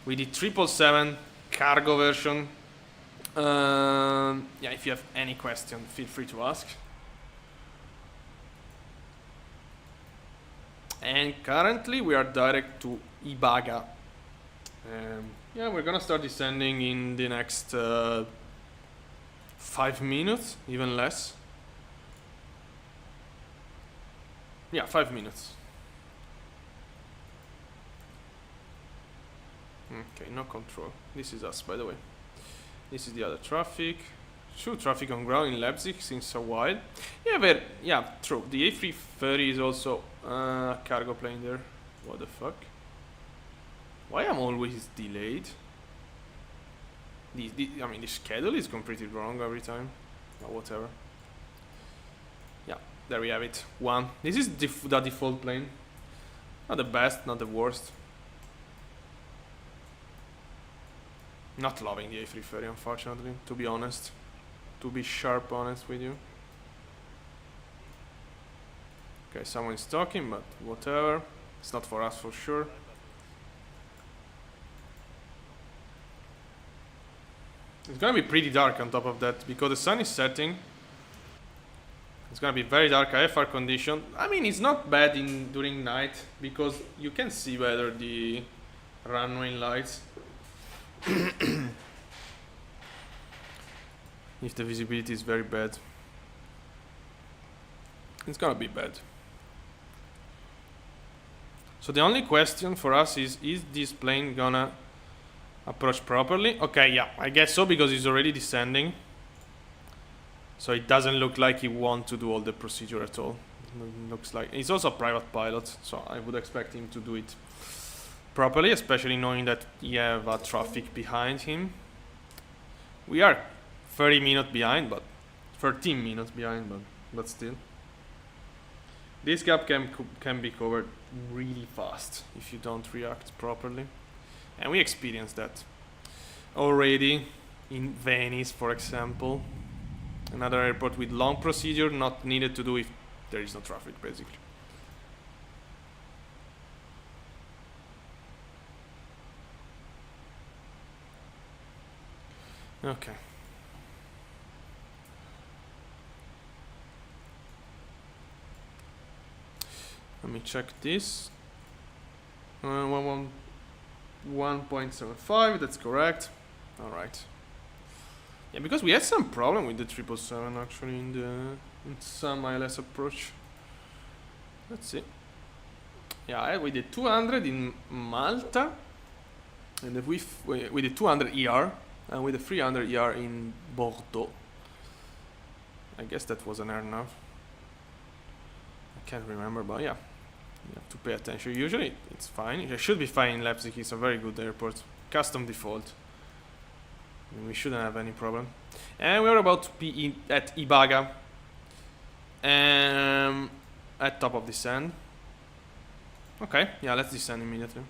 with the 777 cargo version. Yeah, if you have any question, feel free to ask. And currently we are direct to Ibaga. Yeah, we're gonna start descending in the next 5 minutes, even less. Yeah, 5 minutes. Okay, no control. This is us, by the way. This is the other traffic. True traffic on ground in Leipzig since a while. Yeah, true. The A330 is also a cargo plane there. What the fuck? Why am I always delayed? I mean, the schedule is completely wrong every time. But whatever. Yeah, there we have it. 1. This is the default plane. Not the best, not the worst. Not loving the A330, unfortunately, to be honest. To be sharp honest with you. Okay, someone's talking, but whatever. It's not for us for sure. It's gonna be pretty dark on top of that, because the sun is setting. It's gonna be very dark, IFR condition. I mean, it's not bad during night, because you can see better the runway lights. If the visibility is very bad, it's gonna be bad. So the only question for us is this plane gonna approach properly? Okay, yeah, I guess so, because he's already descending. So it doesn't look like he wants to do all the procedure at all. It looks like he's also a private pilot, so I would expect him to do it properly, especially knowing that you have a traffic behind him. We are 30 minutes behind, but 13 minutes behind, but still. This gap can be covered really fast if you don't react properly. And we experienced that already in Venice, for example. Another airport with long procedure, not needed to do if there is no traffic, basically. Okay. Let me check this. 1.75, that's correct. Alright. Yeah, because we had some problem with the 777 actually in some ILS approach. Let's see. Yeah, we did 200 in Malta, and if we did 200 ER, and with the 300 ER in Bordeaux. I guess that was an airnav. I can't remember, but yeah. You have to pay attention. Usually it's fine. It should be fine in Leipzig. It's a very good airport. Custom default. I mean, we shouldn't have any problem. And we're about to be at Ibaga. At top of descent. Okay, yeah, let's descend immediately.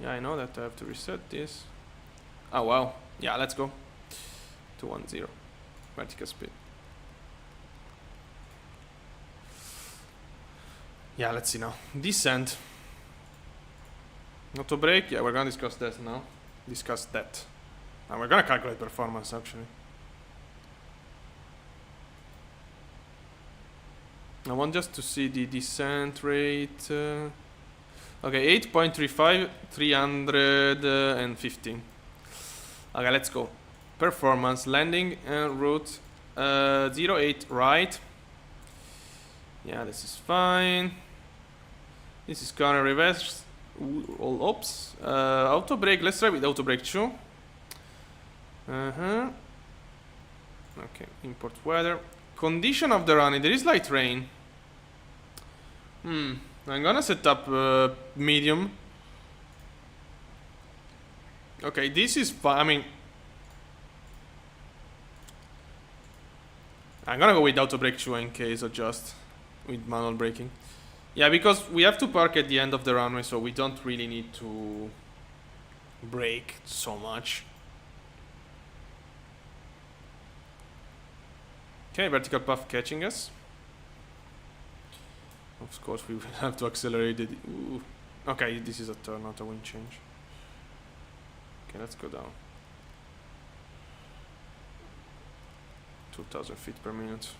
Yeah, I know that I have to reset this. Oh wow. Yeah, let's go. 210. Vertical speed. Yeah, let's see now. Descent. Auto brake. Yeah, we're gonna discuss that now. Now we're gonna calculate performance actually. I want just to see the descent rate. Okay, 8.35, 315. Okay, let's go. Performance, landing route 08 right. Yeah, this is fine. This is corner reverse. All ops. Auto brake. Let's try with auto brake 2. Okay, import weather. Condition of the running. There is light rain. I'm gonna set up medium. Okay, this is fine. I mean, I'm gonna go with auto brake 2 in case adjust with manual braking. Yeah, because we have to park at the end of the runway, so we don't really need to brake so much. Okay, vertical path catching us. Of course, we will have to accelerate it. Ooh. Okay, this is a turn, not a wind change. Okay, let's go down. 2,000 feet per minute.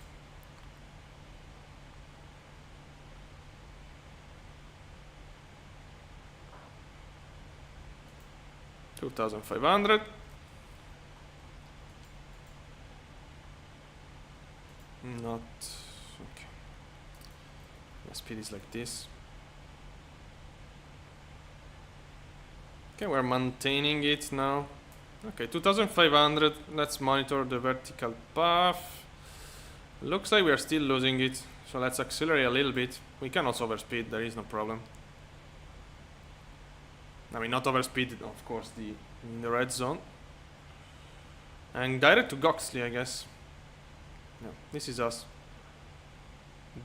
$2,500. Not okay. The speed is like this. Okay, we're maintaining it now. Okay, 2,500. Let's monitor the vertical path. Looks like we are still losing it, so let's accelerate a little bit. We can also overspeed, there is no problem. I mean, not overspeed, of course, in the red zone. And direct to Goxley, I guess. No, this is us.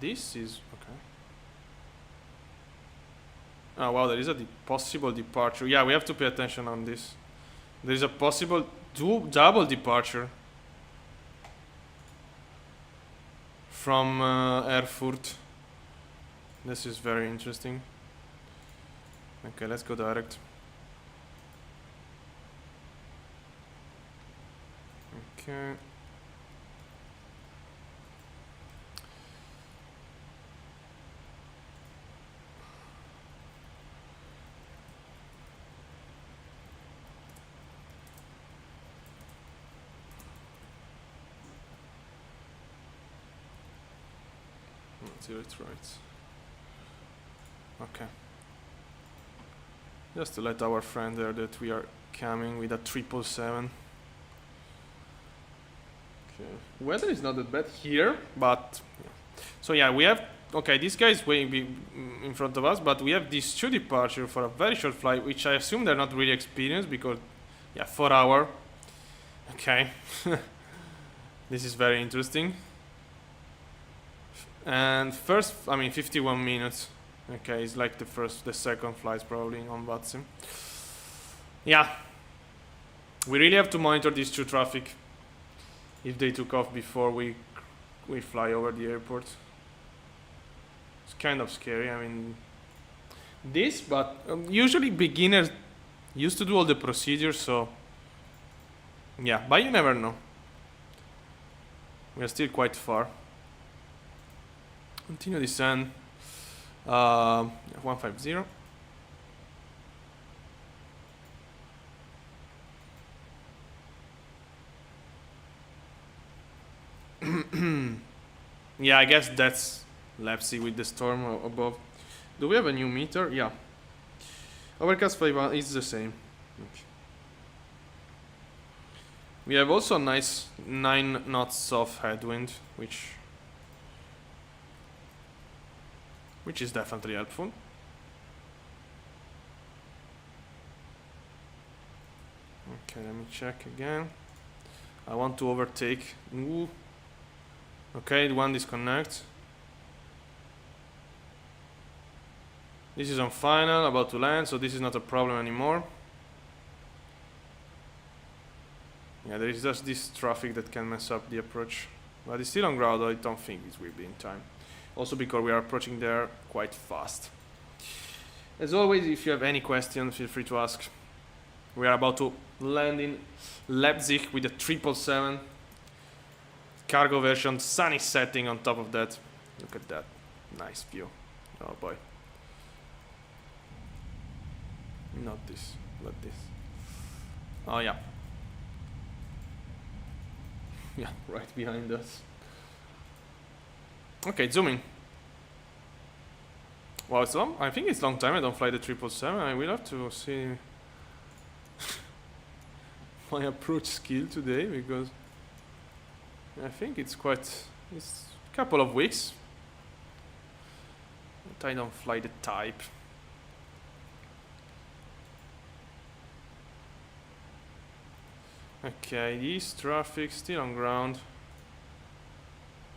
This is okay. Oh wow, there is a possible departure. Yeah, we have to pay attention on this. There is a possible double departure from Erfurt. This is very interesting. Okay, let's go direct. Okay. Zero, it's right. Okay. Just to let our friend there that we are coming with a 777. Okay. Weather is not that bad here, but yeah. So yeah, we have okay. This guy is way in front of us, but we have these two departure for a very short flight, which I assume they're not really experienced because yeah, 4 hour. Okay. This is very interesting. And first, I mean, 51 minutes. Okay, it's like the second flight probably on VATSIM. Yeah. We really have to monitor these two traffic if they took off before we fly over the airport. It's kind of scary. I mean, but usually beginners used to do all the procedures, so yeah, but you never know. We are still quite far. Continue descent. 150. Yeah, I guess that's Leipzig with the storm above. Do we have a new meter? Yeah. Overcast 5 is the same. Okay. We have also a nice 9 knots of headwind, which is definitely helpful. Okay, let me check again. I want to overtake. Ooh. Okay, one disconnect. This is on final, about to land, so this is not a problem anymore. Yeah, there is just this traffic that can mess up the approach. But it's still on ground, I don't think it will be in time. Also because we are approaching there quite fast. As always, if you have any questions, feel free to ask. We are about to land in Leipzig with a 777 cargo version, sunny setting on top of that. Look at that, nice view. Oh boy. Not this, but this. Oh yeah. Yeah, right behind us. Okay, zooming. Wow, it's long. I think it's long time I don't fly the 777. I will have to see my approach skill today because I think it's a couple of weeks that I don't fly the type. Okay, this traffic still on ground.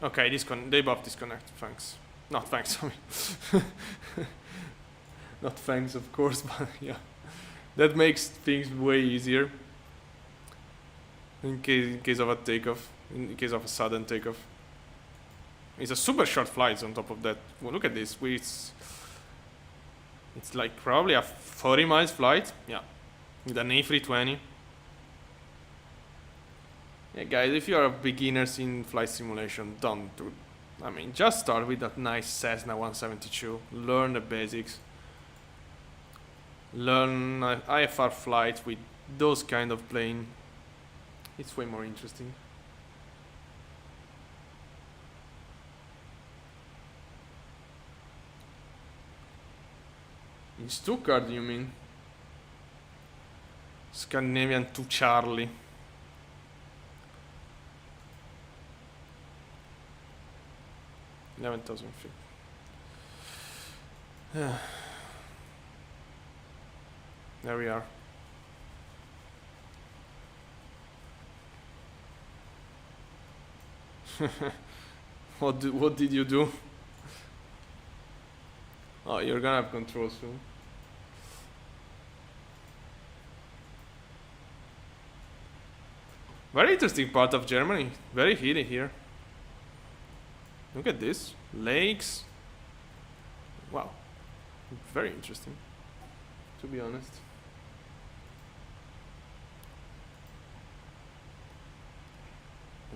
Okay, they both disconnect. Thanks. Not thanks, I mean. Not thanks, of course, but yeah. That makes things way easier. In case of a takeoff. In case of a sudden takeoff. It's a super short flight on top of that. Well, look at this. It's like probably a 40 miles flight. Yeah. With an A320. Yeah, guys, if you are beginners in flight simulation, just start with that nice Cessna 172. Learn the basics. Learn IFR flight with those kind of plane. It's way more interesting. In Stuttgart, you mean? Scandinavian to Charlie. 11,000 feet. There we are. What did you do? Oh, you're gonna have control soon. Very interesting part of Germany. Very hilly here. Look at this. Lakes. Wow. Very interesting, to be honest.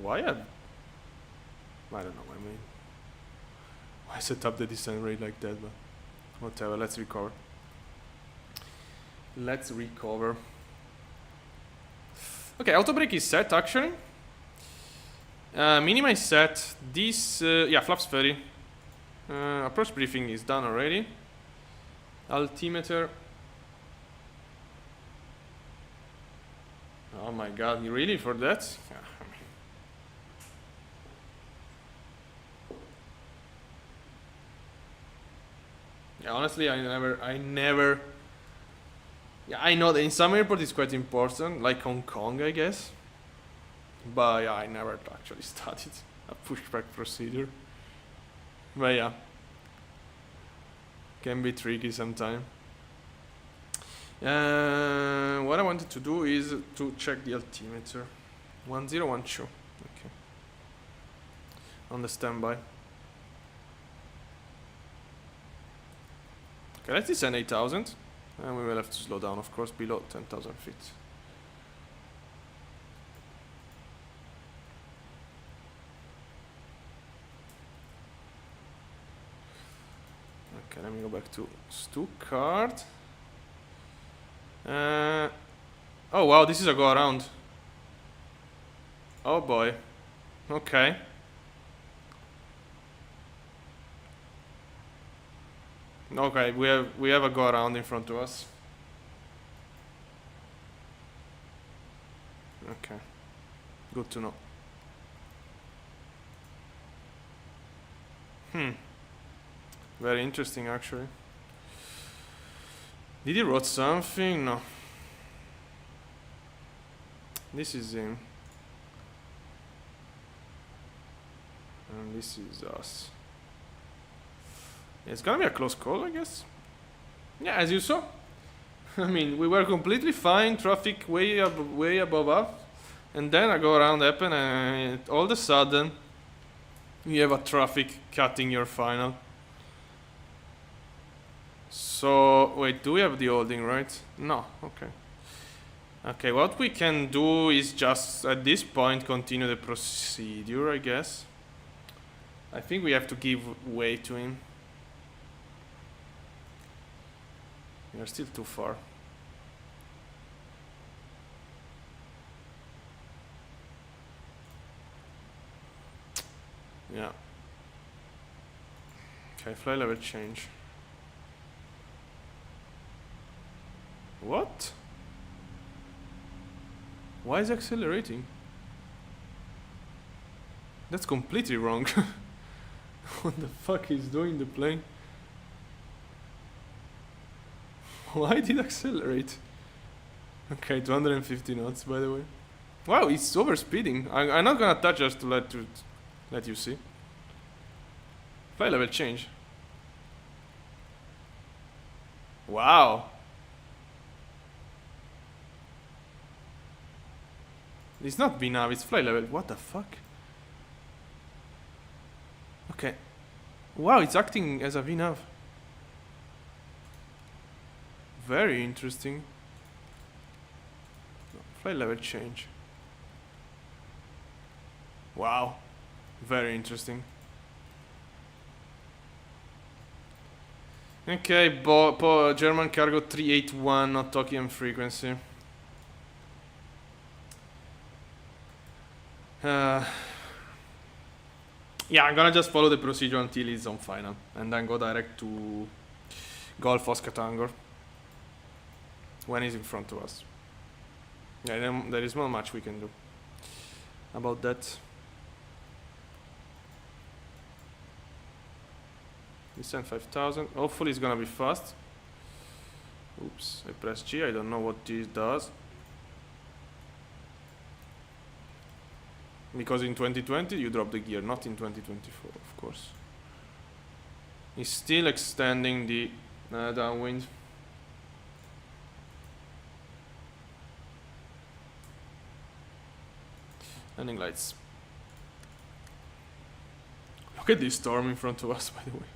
I don't know, I mean, why set up the descent rate like that, but whatever, let's recover. Okay, auto brake is set actually. Minima is set. This, flaps 30. Approach briefing is done already. Altimeter. Oh my god, you really for that? Yeah, honestly, I never. Yeah, I know that in some airports it's quite important, like Hong Kong, I guess. But yeah, I never actually studied a pushback procedure. But yeah. Can be tricky sometime. What I wanted to do is to check the altimeter. 1012. Okay. On the standby. Okay, let's descend 8,000. And we will have to slow down, of course, below 10,000 feet. Okay, let me go back to Stuttgart. Oh wow, this is a go around. Oh boy. Okay. Okay, we have a go around in front of us. Okay. Good to know. Very interesting actually. Did he wrote something? No. This is him. And this is us. It's gonna be a close call, I guess. Yeah, as you saw. I mean, we were completely fine, traffic way above us. And then a go around happened and all of a sudden you have a traffic cutting your final. So, wait, do we have the holding, right? No, okay. Okay, what we can do is just, at this point, continue the procedure, I guess. I think we have to give way to him. We are still too far. Yeah. Okay, fly level change. What? Why is it accelerating? That's completely wrong. What the fuck is doing the plane? Why did it accelerate? Okay, 250 knots by the way. Wow, it's overspeeding. I'm not gonna touch just to let you see. Fly level change. Wow. It's not VNAV, it's fly level. What the fuck? Okay. Wow, it's acting as a VNAV. Very interesting. Flight level change. Wow. Very interesting. Okay, German cargo 381, not Tokyo frequency. Yeah, I'm gonna just follow the procedure until it's on final, and then go direct to Golf Oscar Tango when he's in front of us. Yeah, then there is not much we can do about that. Descent 5,000. Hopefully it's gonna be fast. Oops, I pressed G. I don't know what this does. Because in 2020 you drop the gear, not in 2024, of course. He's still extending the downwind. Landing lights. Look at this storm in front of us, by the way.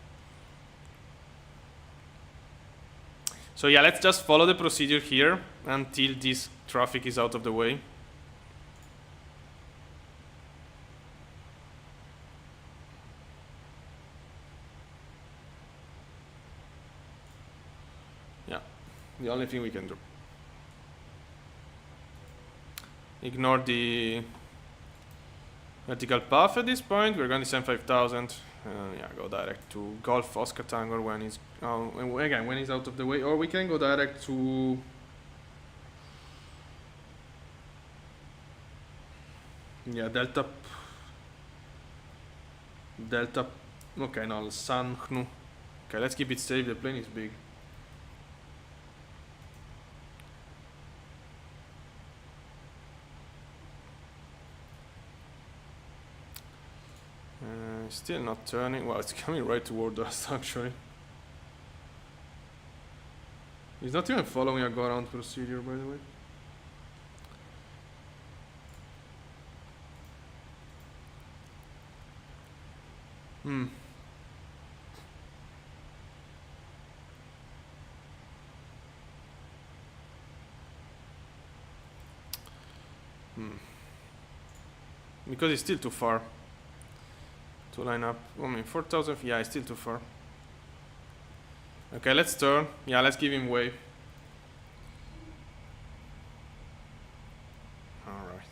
So yeah, let's just follow the procedure here until this traffic is out of the way. Yeah, the only thing we can do. Ignore the vertical path at this point. We're going to send 5,000. Yeah, go direct to Golf Oscar Tango when he's again when he's out of the way, or we can go direct to Delta. Okay, no, San Hnu. Okay, let's keep it safe. The plane is big. Still not turning. Well, it's coming right toward us actually. He's not even following a go-around procedure, by the way. Hmm. Because it's still too far to line up. I mean, 4,000. Yeah, it's still too far. Okay, let's turn. Yeah, let's give him way. Alright.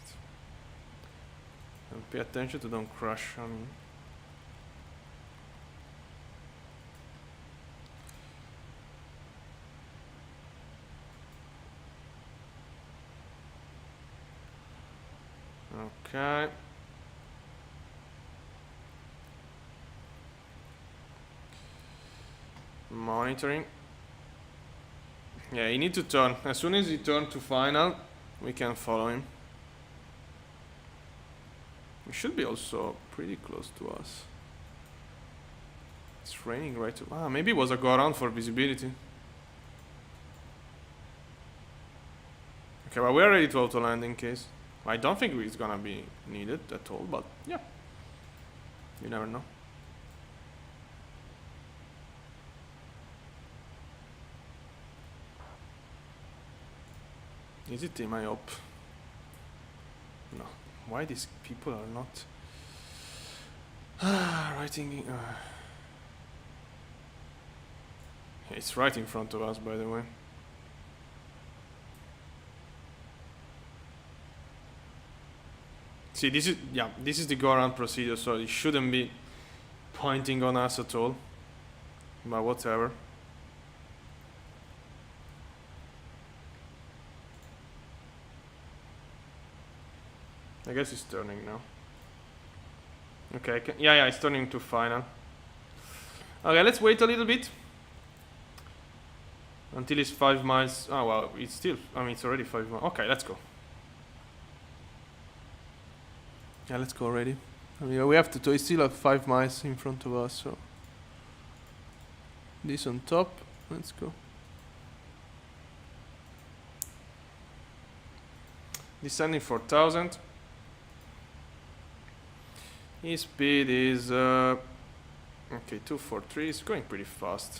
And pay attention to don't crash on me. Okay. Monitoring. Yeah, you need to turn. As soon as you turn to final, we can follow him. He should be also pretty close to us. It's raining right to... Ah, maybe it was a go around for visibility. Okay, but we're ready to auto land in case. I don't think it's gonna be needed at all, but yeah. You never know. Is it team? I hope. No. Why these people are not writing? It's right in front of us, by the way. See, this is the go around procedure, so it shouldn't be pointing on us at all. But whatever. I guess it's turning now. Okay, yeah, it's turning to final. Okay, let's wait a little bit. Until it's 5 miles. Oh, well, it's still, I mean, it's already 5 miles. Okay, let's go. Yeah, let's go already. I mean, we have to, it's still 5 miles in front of us, so. This on top, let's go. Descending 4,000. His speed is, okay, 243, it's going pretty fast.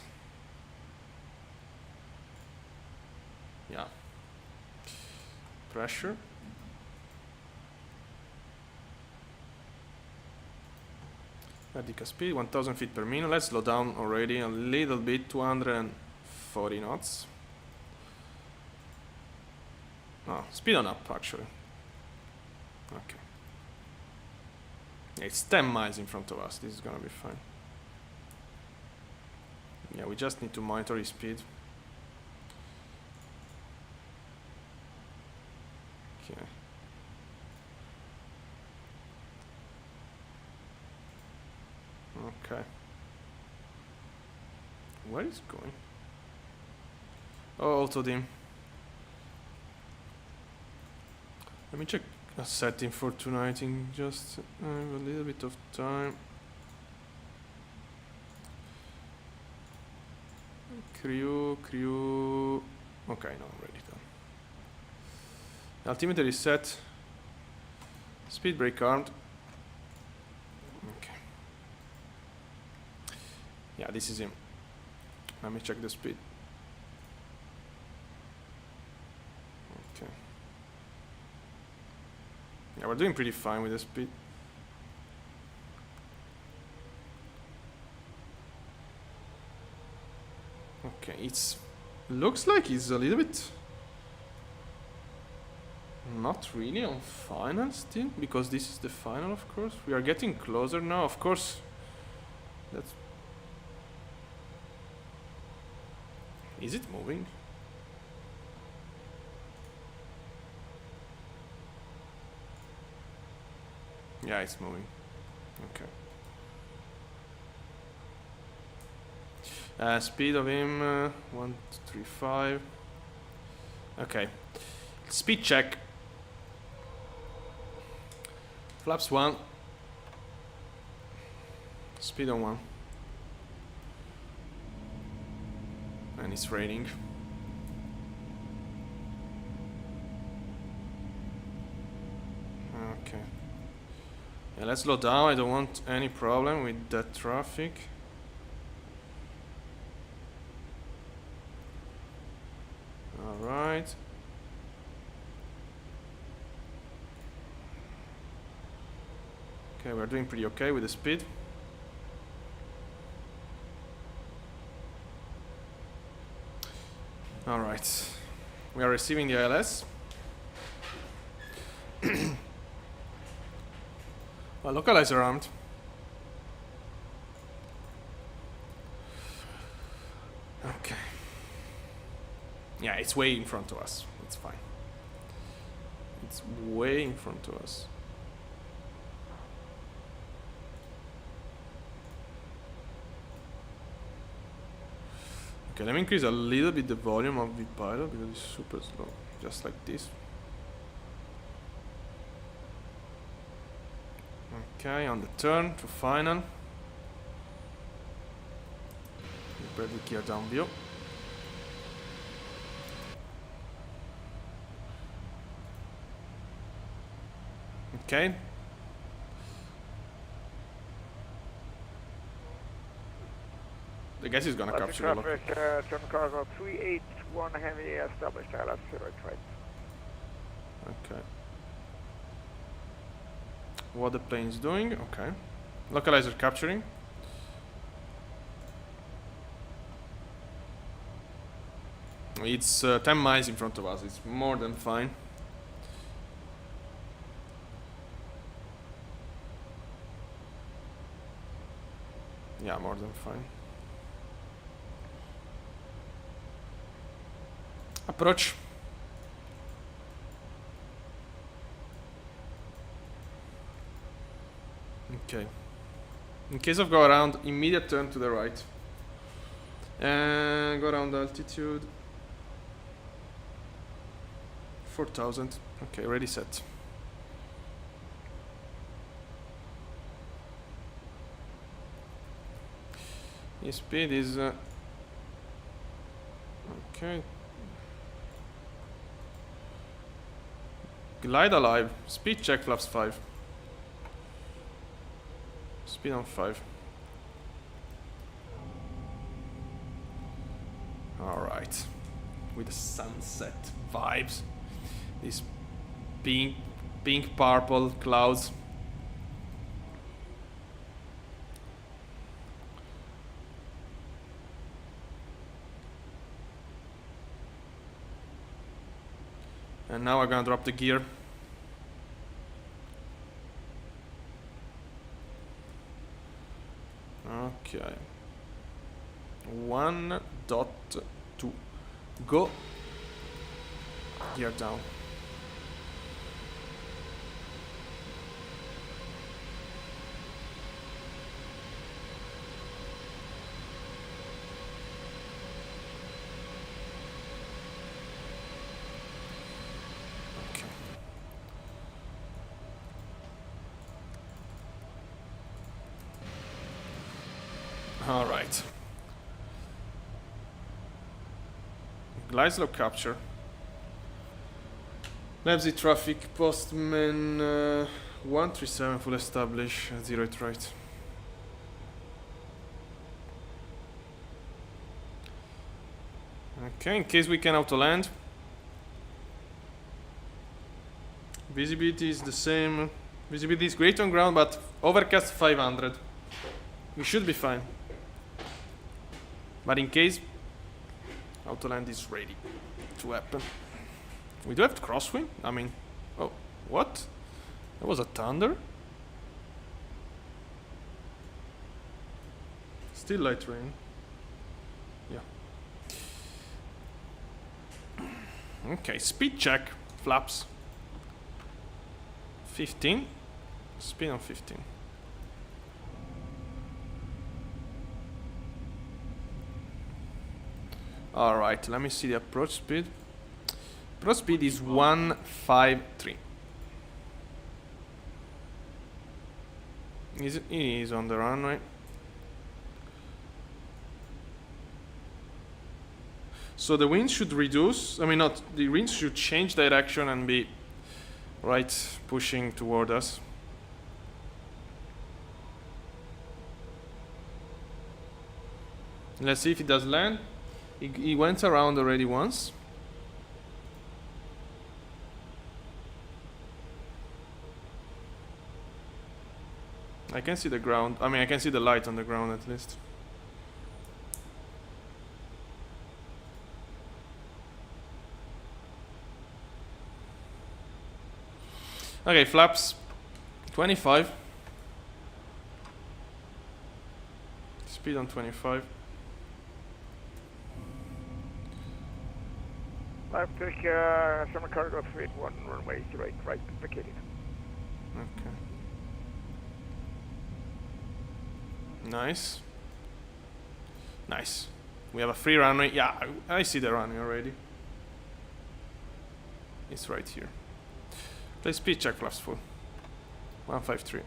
Yeah. Pressure. Vertical speed, 1000 feet per minute. Let's slow down already a little bit, 240 knots. Oh, speed on up actually. Okay. Yeah, it's 10 miles in front of us. This is gonna be fine. Yeah, we just need to monitor his speed. Okay. Okay. Where is it going? Oh, auto dim. Let me check a setting for tonight in just a little bit of time. Crew. Okay, no, I'm ready done. Altimeter is set. Speed brake armed. Okay. Yeah, this is him. Let me check the speed. Okay. Yeah, we're doing pretty fine with the speed. Okay, it's looks like it's a little bit not really on final still, because this is the final, of course. We are getting closer now, of course. That's... Is it moving? Yeah, it's moving. Okay. Speed of him, 135. Okay. Speed check. Flaps 1. Speed on 1. And it's raining. Yeah, let's slow down. I don't want any problem with that traffic. Alright. Okay, we're doing pretty okay with the speed. Alright. We are receiving the ILS. Well, localizer armed. Okay. Yeah, it's way in front of us. It's fine. It's way in front of us. Okay, let me increase a little bit the volume of the pilot because it's super slow. Just like this. Okay, on the turn to final. Prepare the gear down view. Okay. The gas is gonna capture the lock. Turn cargo 381 heavy established ILS 0 right. Okay. What the plane is doing? Okay. Localizer capturing. It's 10 miles in front of us. It's more than fine. Yeah, more than fine. Approach. Okay. In case of go around, immediate turn to the right. And go around altitude. 4,000. Okay, ready, set. His speed is... okay. Glide alive. Speed check flaps 5. Speed on 5. Alright. With the sunset vibes. These pink purple clouds. And now I'm gonna drop the gear. Okay. 1.2. Go. Gear down. Okay. All right. Glide slope capture. Leipzig traffic, postman 137 full establish, 0 at right. Okay, in case we can auto land. Visibility is the same. Visibility is great on ground, but overcast 500. We should be fine. But in case, auto land is ready to happen. We do have crosswind? I mean, oh, what? That was a thunder? Still light rain. Yeah. Okay, speed check. Flaps. 15. Speed on 15. Alright, let me see the approach speed. Approach speed is 153. He is on the runway. So the wind should reduce. I mean, not the wind should change direction and be right pushing toward us. Let's see if it does land. He went around already once. I can see the ground. I mean, I can see the light on the ground at least. Okay, flaps 25. Speed on 25. Leipzig, summer cargo fleet 1 runway 08 right, vacated. Okay. Nice. Nice. We have a free runway. Yeah, I see the runway already. It's right here. Play speed check flaps full. 153.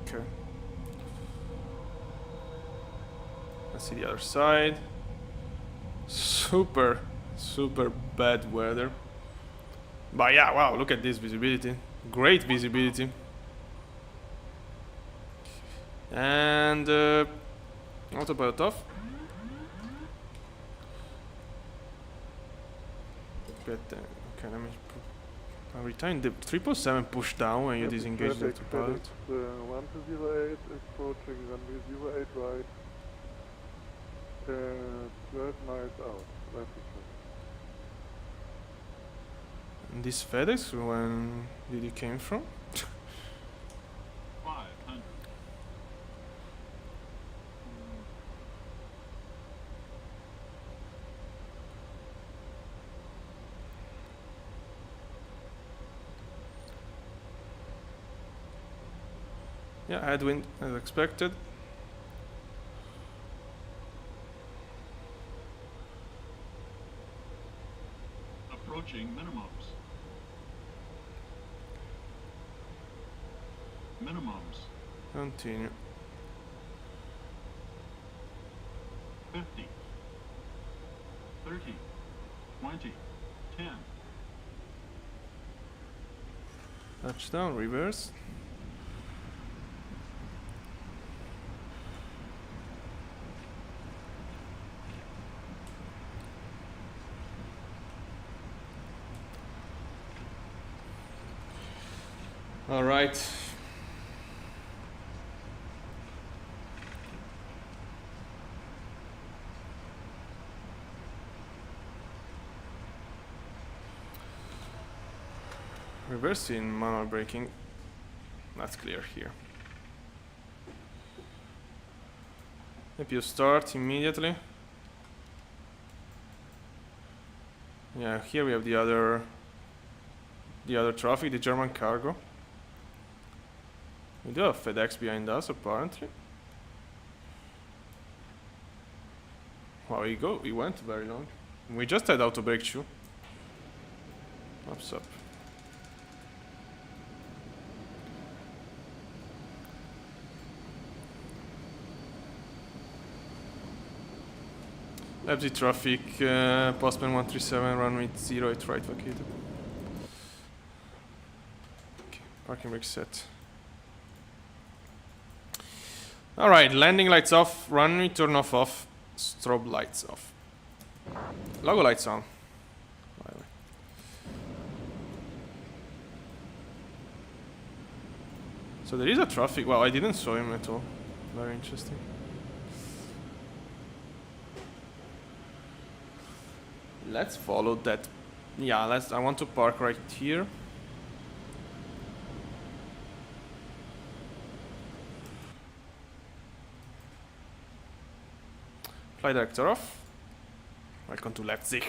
Okay. Let's see the other side. Super bad weather. But yeah, wow, look at this visibility. Great visibility. And autopilot off. Okay, let me. Every time the 777 push down when you disengage the autopilot. 1208 approaching runway 08 right. 12 miles out. And this FedEx, when did it came from? 500. Yeah, headwind as expected. Approaching minimums. Minimums. Continue. 50. 30. 20. 10. Touchdown, reverse. All right. Reversing manual braking. That's clear here. If you start immediately. Yeah, here we have the other traffic, the German cargo. We do have FedEx behind us, apparently. Wow, he went very long. We just had auto brake too. Ups up. Leipzig traffic, postman 137, runway 08 right vacated. Okay, parking brake set. Alright, landing lights off, runway turn off, strobe lights off. Logo lights on. By the way. So there is a traffic, well I didn't saw him at all. Very interesting. Let's follow that. Yeah, I want to park right here. Flight director off. Welcome to Leipzig.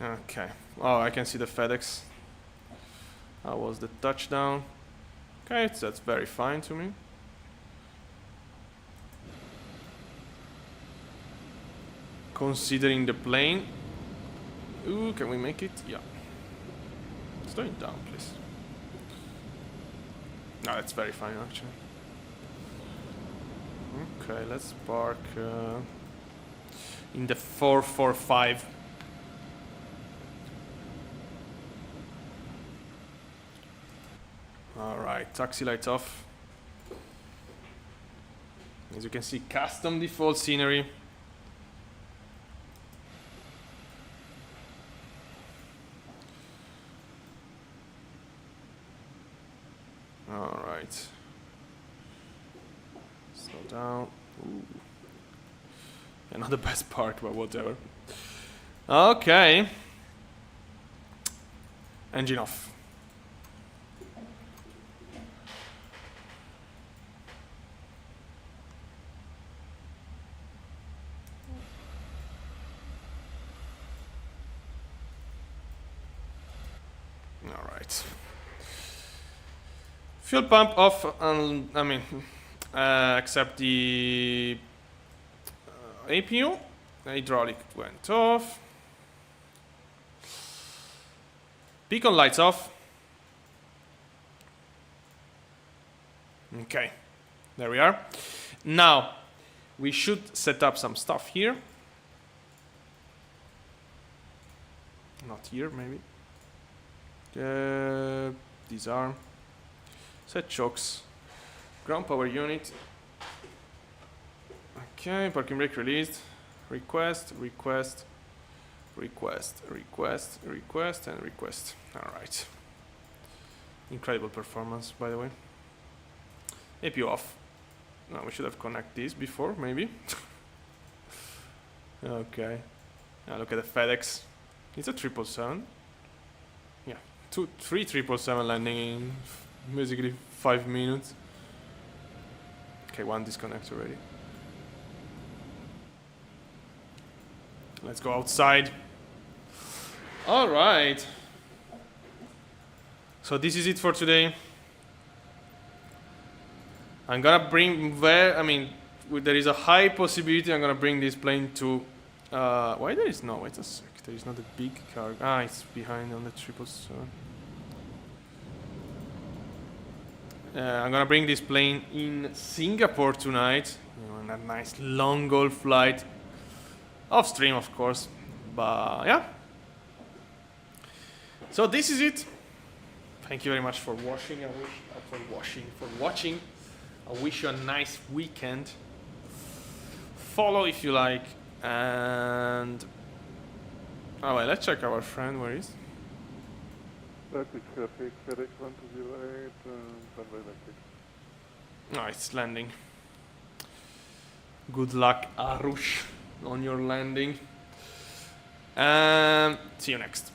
Okay. Oh, I can see the FedEx. That was the touchdown. Okay, that's very fine to me. Considering the plane. Ooh, can we make it? Yeah. Slow it down, please. No, that's very fine, actually. Okay, let's park in the 445. taxi lights off. As you can see, custom default scenery. Alright. Slow down. Ooh. Yeah, not the best part, but whatever. Okay. Engine off. Alright. Fuel pump off, except the APU. Hydraulic went off. Beacon lights off. Okay, there we are. Now, we should set up some stuff here. Not here, maybe. Disarm. Set chokes. Ground power unit. Okay, parking brake released. Request, request, request, request, request, and request. Alright. Incredible performance, by the way. APU off. No, we should have connected this before, maybe. Okay. Now look at the FedEx. It's a 777. Yeah, 3 777 landing in basically 5 minutes. Okay, one disconnect already. Let's go outside. All right. So this is it for today. I'm gonna bring there is a high possibility I'm gonna bring this plane to. Why there is no? Wait a sec. There is not a big car. Ah, it's behind on the 777. I'm gonna bring this plane in Singapore tonight. On a nice long haul flight. Off stream, of course, but yeah. So this is it. Thank you very much for watching. For watching. I wish you a nice weekend. Follow if you like, and well, let's check our friend. Where is? Leipzig traffic, FedEx 1208, Milan-Leipzig. No, it's landing. Good luck, Arush, on your landing. And see you next.